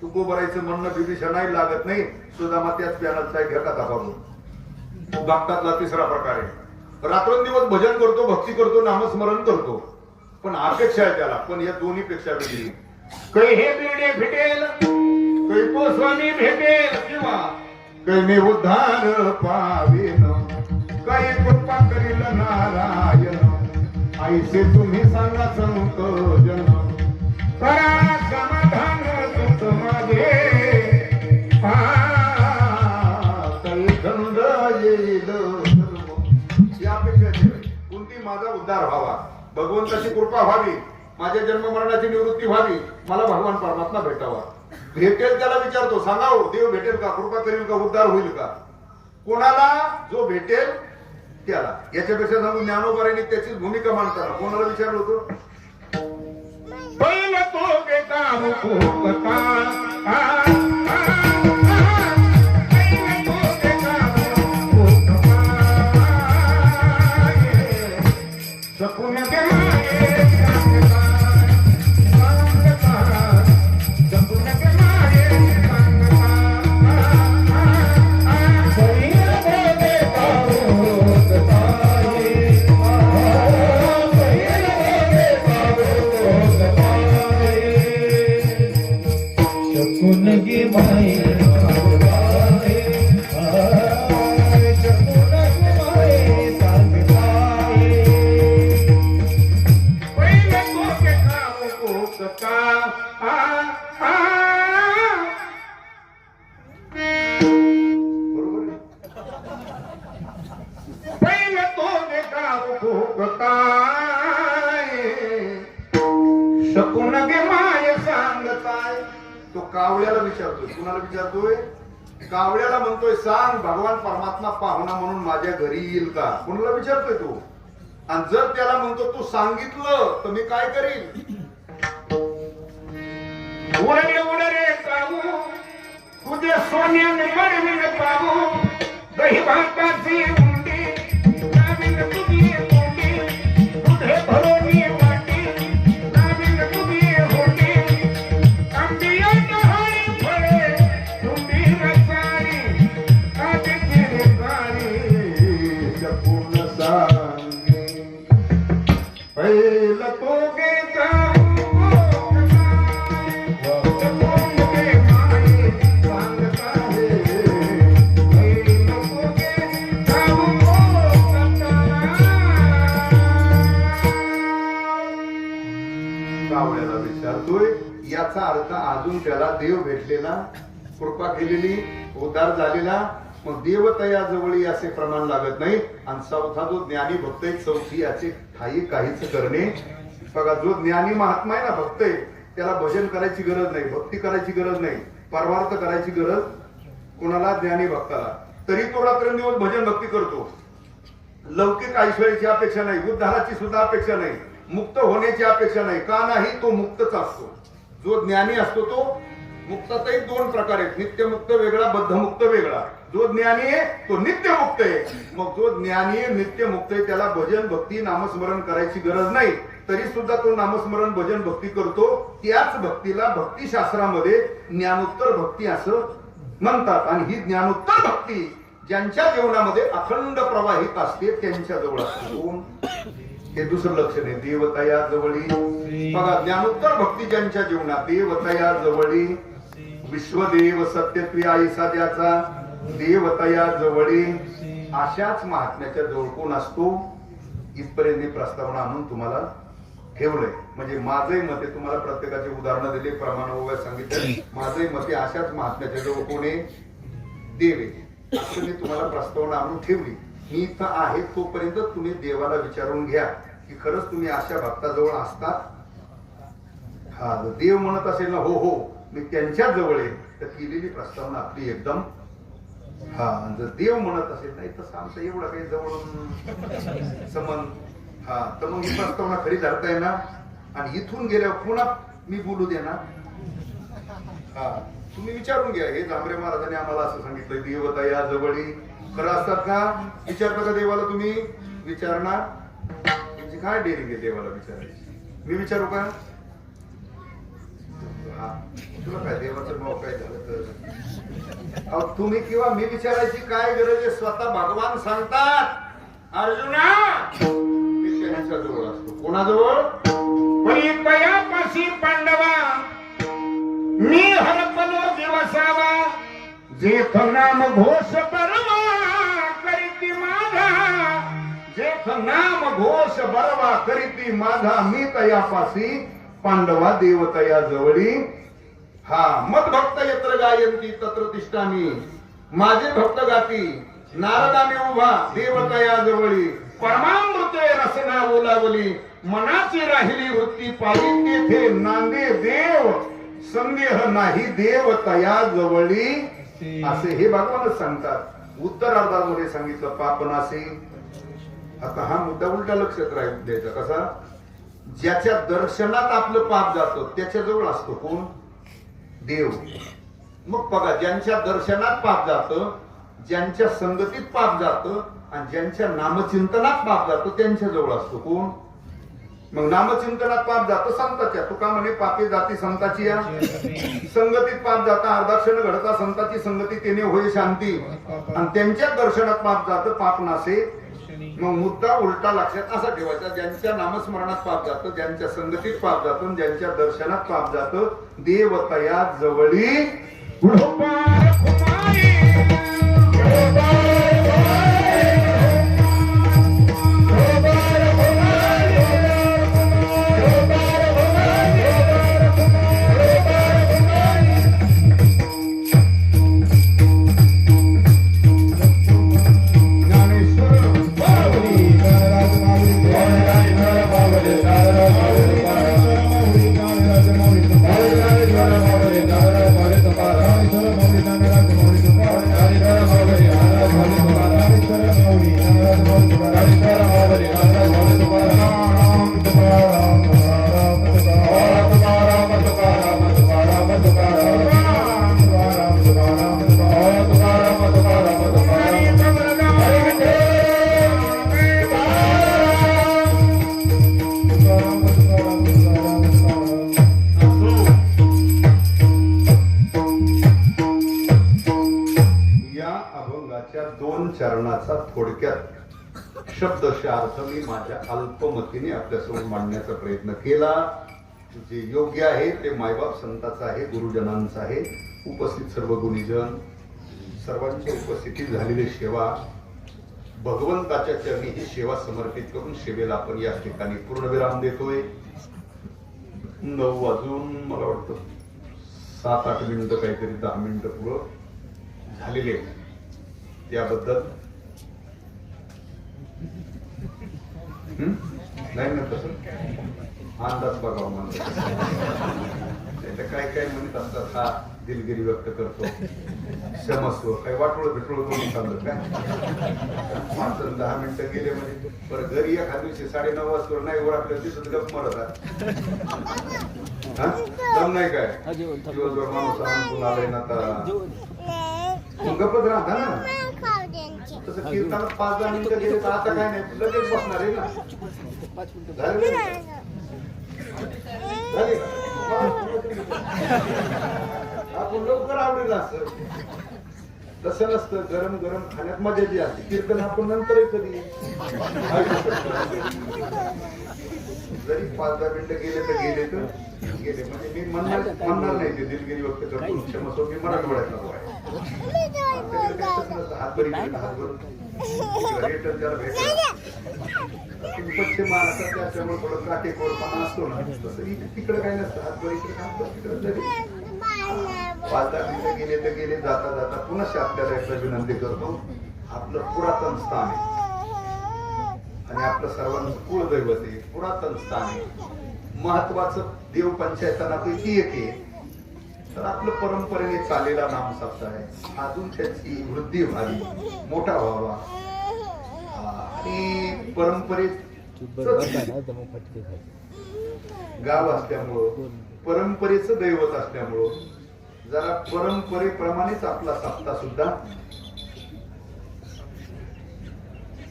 तुकोबरायचं म्हणणं विभीषणाही लागत नाही. सुदामा त्याच प्यानाचा घेता तापावून. भक्तातला तिसरा प्रकार आहे. रात्रंदिवस भजन करतो, भक्ती करतो, नामस्मरण करतो, पण अपेक्षा आहे त्याला. पण या दोन्ही पेक्षा वेगळी. काही हे बिरडे फिटेल काही तो स्वामी भेटेल किंवा काही मी उद्धार पावेन, काही कृपा करील नारायण, ऐसे तुम्ही सांगा संत जन. करा समाधान सुख माझे काही खंड येईल यापेक्षा कोणती माझा उद्धार व्हावा, भगवंताची कृपा व्हावी, माझ्या जन्म मरणाची निवृत्ती व्हावी, मला भगवान परमात्मा भेटावा. भेटेल त्याला विचारतो, सांगा हो देव भेटेल का, कृपा करेल का, उद्धार होईल का? कोणाला? जो भेटेल त्याला. याच्यापेक्षा सांगू ज्ञानोबारांनी त्याची भूमिका मांडताना कोणाला विचारलं होतं? पहिलं तो बेटा मुकुता सकुन के माये सकुन के माये शकुनगी माई शकून गे माय सांगताय. तो कावळ्याला विचारतोय. कुणाला विचारतोय? कावळ्याला म्हणतोय सांग भगवान परमात्मा पाहुणा म्हणून माझ्या घरी येईल का? कुणाला विचारतोय तो? आणि जर त्याला म्हणतो तू सांगितलं तर मी काय करीन? उडले उडले काऊ तुझे सोन्याने मरविन पाहू दही भाताची उंडी नाविन तुझी कोंडी दुधे भरोनी वाटी नाविन तुझी होंडी आंबिया नहाळी फळे तुंबी रसाळी आदिती रेसाळी शकून सांगे पहिलं तो गेचा कावळ्याला विचारतोय. याचा अर्थ अजून त्याला देव भेटलेला, कृपा केलेली, उद्धार झालेला, मग देवतया जवळी असे प्रमाण लागत नाही. आणि चौथा जो ज्ञानी भक्त आहे, चौथी याचे ठाई काहीच करणे. बघा जो ज्ञानी महात्मा आहे ना, भक्त आहे, त्याला भजन करायची गरज नाही, भक्ती करायची गरज नाही, परमार्थ करायची गरज कोणाला? ज्ञानी भक्ताला. तरी तो रात्रंदिवस भजन भक्ती करतो. लौकिक ऐश्वर्याची अपेक्षा नाही, उद्धाराची सुद्धा अपेक्षा नाही, मुक्त होण्याची अपेक्षा नाही. का नाही? तो मुक्तच असतो. जो ज्ञानी असतो तो मुक्तातही दोन प्रकार आहेत, नित्यमुक्त वेगळा, बद्धमुक्त वेगळा. जो ज्ञानी आहे तो नित्यमुक्त आहे. मग जो ज्ञानी आहे, नित्यमुक्त आहे, त्याला भजन भक्ती नामस्मरण करायची गरज नाही. तरी सुद्धा तो नामस्मरण भजन भक्ती करतो. त्याच भक्तीला भक्तिशास्त्रामध्ये ज्ञानोत्तर भक्ती असं म्हणतात. आणि ही ज्ञानोत्तर भक्ती ज्यांच्या जीवनामध्ये अखंड प्रवाहित असते त्यांच्या जवळ असते. हे दुसरं लक्षण आहे. देवतया जवळी. बघा ज्ञानोत्तर भक्ती ज्यांच्या जीवनात, देवतया जवळी, विश्वदेव सत्यत्वी आईसा त्याचा देवतया जवळी, अशाच महात्म्याच्या जवळ कोण असतो? इथपर्यंत मी प्रस्तावना आणून तुम्हाला ठेवलंय. म्हणजे माझंही मते तुम्हाला प्रत्येकाचे उदाहरणं दिले, प्रमाण वगैरे सांगितले. माझंही मते अशाच महात्म्याच्या जवळ कोणी देवे असं मी तुम्हाला प्रस्तावना आणून ठेवली. मी इथं आहे तोपर्यंत तुम्ही देवाला विचारून घ्या की खरंच तुम्ही अशा भक्ताजवळ असतात. हा जर देव म्हणत असेल ना हो हो मी त्यांच्या जवळ आहे, तर केलेली प्रस्तावना आपली एकदम. हा जर देव म्हणत असेल नाही तर आमचं एवढं काही जवळून संबंध. हा तर मग ही प्रस्तावना खरी धरता येणार आणि इथून गेल्यावर पुन्हा मी बोलू देणार. हा तुम्ही विचारून घ्या. हे झांबरे महाराजांनी आम्हाला असं सांगितलं देवता या जवळी खरं असतात का? विचारता का देवाला? तुम्ही विचारणार? तुमची काय डेअरिंग आहे देवाला विचारायची? मी विचारू का? हा तुला काय देवाचं भाव काय झालं तर तुम्ही किंवा मी विचारायची काय गरज आहे? स्वतः भगवान सांगतात अर्जुना मी त्यांच्या जवळ असतो. कोणाजवळ? परिपयापाशी पांडवा मी हरपलो दिवसावा जेथ नाम घोष परवा करीती माझा. जेथ नाम घोष बरवा करीती माझा मी तयापासी पांडवा देवतया जवळी. हा मत भक्त यत्र गायंती तत्र तिष्ठामी. माझे भक्त गाती नारदाने उभा देवतया जवळी. परमामृते रसना ओलावली मनाची राहिली वृत्ती पायी तेथे नांदे देव संदेह नाही देवतया जवळी. असे हे भगवानच सांगतात. उत्तरार्धामध्ये सांगितलं पापनासे. आता हा मुद्दा उलटा लक्षात राहील द्यायचा. कसा? ज्याच्या दर्शनात आपलं पाप जातं त्याच्याजवळ असतो कोण? देव. मग बघा ज्यांच्या दर्शनात पाप जातं, ज्यांच्या संगतीत पाप जातं आणि ज्यांच्या नामचिंतनात पाप जातं त्यांच्याजवळ असतो कोण? मग नामचिंतनात पाप जातं संताच्या. तुका म्हणे पापे जाती संताची या. संगतीत पाप जाता अर्धाक्षण घडता संताची संगती तेने होय शांती. आणि त्यांच्या दर्शनात पाप जातं पाप नासे. मग मुद्दा उलटा लक्षात असा ठेवायचा. ज्यांच्या नामस्मरणात पाप जातं, ज्यांच्या संगतीत पाप जातं, ज्यांच्या दर्शनात पाप जातं देवतया जवळी. दोन चरणाचा थोडक्यात शब्दशः अर्थ मी माझ्या अल्पमतीने आपल्यासमोर मांडण्याचा प्रयत्न केला. जे योग्य आहे ते मायबाप संतांचं आहे, गुरुजनांचं आहे. उपस्थित सर्व गुणीजन सर्वांच्या उपस्थितीत झालेली सेवा भगवंताच्या चरणी ही सेवा समर्पित करून सेवेला आपण या ठिकाणी पूर्णविराम देतोय. 9 वाजून मला वाटतं 7-8 मिनिटं काहीतरी 10 मिनिटं पुढं झालेले त्याबद्दल नाही ना तसं अंदाज बघावा म्हणतो. काय काय म्हणत असतात हा दिलगिरी व्यक्त करतो क्षमस्व काय वाटोळ भेटोळ करून चाललं काय. माणसं 10 मिनिटं गेले म्हणजे बरं घरी एखाद्या दिवशी 9:30 वाजता नाही वर आपल्याला दिसत गप मरत दम नाही काय. दिवसभर माणूस आणून आलाय ना आता गपच राहता ना. तसं कीर्तनात 5-10 मिनिटं गेले तर आता काय नाही लगेच बसणार आहे ना. झाले आपण लवकर आवडेल असं तसं नसतं. गरम गरम खाण्यात मजा जी असते कीर्तन आपण नंतरही कधी ऐकू शकतो. जरी 5-10 मिनिटं गेले तर गेले म्हणजे मी म्हणणार नाही ते दिलगिरी व्यक्त करतो. क्षमस्व मी मराठवाड्यातला आहे. हातभरी हातभर रिटर्न त्याला पश्चिम महाराष्ट्रात त्याच्यामुळे थोडं काटेकोरपणा असतो ना, तसं तिकडे काही नसतं. हातभर इकडे काम तिकडे जरी 5-10 मिनिटं गेले तर गेले. जाता जाता पुन्हा आपल्याला एकदा विनंती करतो. आपलं पुरातन स्थान आहे आणि आपलं सर्वांचं कुळदैवत आहे, पुरातन स्थान आहे, महत्वाचं देव पंचायतांपैकी एक आहे. तर आपलं परंपरेने चाललेला नामसप्ताह आहे. अजून त्याची वृद्धी व्हावी, मोठा व्हावा आणि परंपरेत गाव असल्यामुळं, परंपरेचं दैवत असल्यामुळं जरा परंपरेप्रमाणेच आपला सप्ताह सुद्धा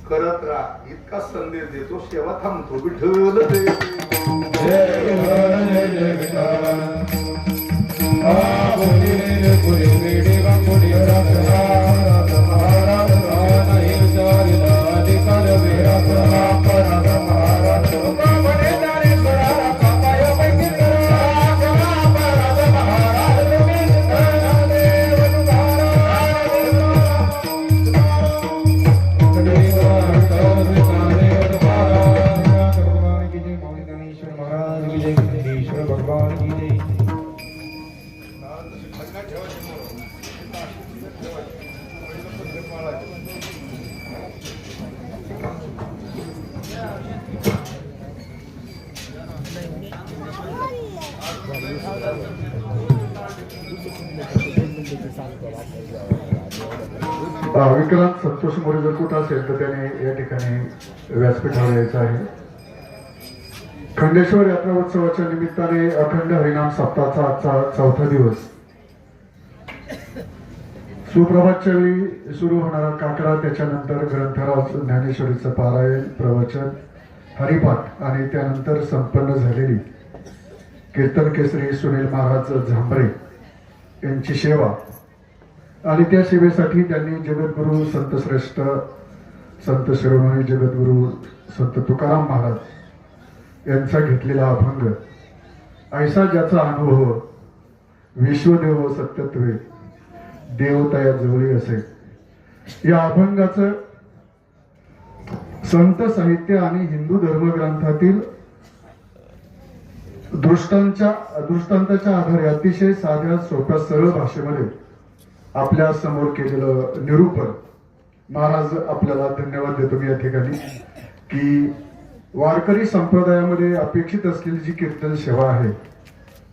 करत राहा इतका संदेश देतो. सेवा थांबतो. विठ्ठल विक्रांत संतोष मोरे जर कुठं असेल तर त्याने या ठिकाणी व्यासपीठावर यायचं आहे. खंडेश्वर यात्रा उत्सवाच्या निमित्ताने अखंड हरिनाम सप्ताहाचा आजचा 4था दिवस. सुप्रभातच्या वेळी सुरू होणारा काकडा, त्याच्यानंतर ग्रंथराज ज्ञानेश्वरीचं पारायण, प्रवचन, हरिपाठ आणि त्यानंतर संपन्न झालेली कीर्तन केसरी सुनील महाराज झांबरे यांची सेवा आणि त्या सेवेसाठी त्यांनी जगद्गुरु संतश्रेष्ठ संत शिरोमणी जगद्गुरु संत तुकाराम महाराज यांचा घेतलेला अभंग, ऐसा ज्याचा अनुभव विश्वदेव सत्यत्वे देवता जवळी असे, या अभंगाचं संत साहित्य आणि हिंदू धर्मग्रंथातील दृष्टांताच्या आधारे अतिशय साध्या सोप्या सरळ भाषेमध्ये आपल्या समोर केलेलं निरूपण. महाराज आपल्याला धन्यवाद देतो मी या ठिकाणी की वारकरी संप्रदायामध्ये अपेक्षित असलेली जी कीर्तन सेवा आहे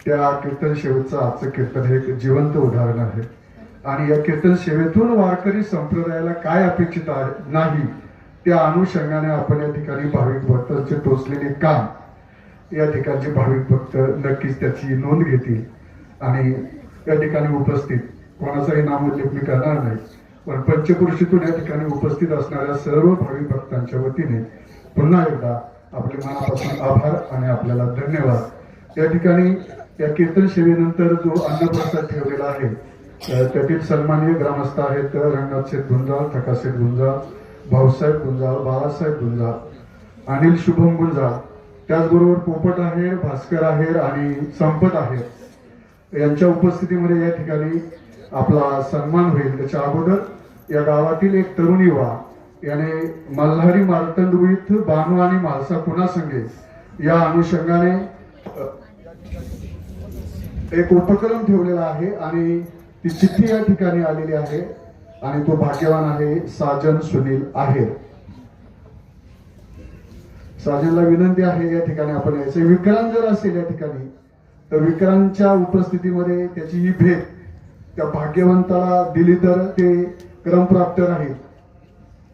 त्या कीर्तन सेवेचं आजचं कीर्तन हे एक जिवंत उदाहरण आहे. आणि या कीर्तन सेवेतून वारकरी संप्रदायाला काय अपेक्षित नाही त्या अनुषंगाने आपण या ठिकाणी भाविक भक्तांचे टोचलेले काम या ठिकाणचे भाविक भक्त नक्कीच त्याची नोंद घेतील. आणि या ठिकाणी उपस्थित कोणाचाही नामोल्लेख मी करणार नाही, पण पंचक्रोशीतून या ठिकाणी उपस्थित असणाऱ्या सर्व भाविक भक्तांच्या वतीने पुन्हा एकदा आपले मनापासून आभार आणि आपल्याला धन्यवाद. या ठिकाणी या कीर्तन सेवेनंतर जो अन्नप्रसाद ठेवलेला आहे त्यातील सन्माननीय ग्रामस्थ आहेत रंगनाथ शेठ गुंजाळ, ठकाशेठ गुंजाळ, भाऊसाहेब गुंजाळ, बाळासाहेब गुंजाळ, अनिल शुभम गुंजाळ, त्याचबरोबर पोपट आहेर, भास्कर आहेर आणि संपत आहेर यांच्या उपस्थितीमध्ये या ठिकाणी आपला सन्मान होईल. त्याच्या अगोदर या गावातील एक तरुण युवा याने मल्हारी मार्तंड विथ बानू आणि म्हालसा पुन्हा संगे या अनुषंगाने एक उपक्रम ठेवलेला आहे आणि ती चिठ्ठी या ठिकाणी आलेली आहे आणि तो भाग्यवान आहे साजन सुनील आहेर. साजनला विनंती आहे या ठिकाणी आपण यायचं. विक्रांत जर असेल या ठिकाणी तर विक्रांतच्या उपस्थितीमध्ये त्याची ही भेट त्या भाग्यवंताला दिली तर ते क्रमप्राप्त राहील.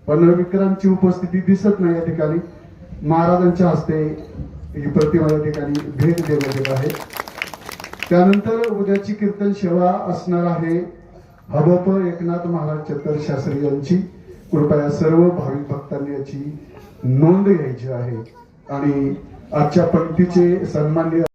पण विक्रांतची उपस्थिती दिसत नाही या ठिकाणी. महाराजांच्या हस्ते ही प्रतिमा या ठिकाणी भेट देण्यात येत आहे. त्यानंतर उद्याची कीर्तन सेवा असणार आहे हबप एकनाथ महाराज चतर शास्त्री यांची. कृपया सर्व भाविक भक्तांनी याची नोंद घ्यायची आहे. आणि आजच्या पंक्तीचे सन्माननीय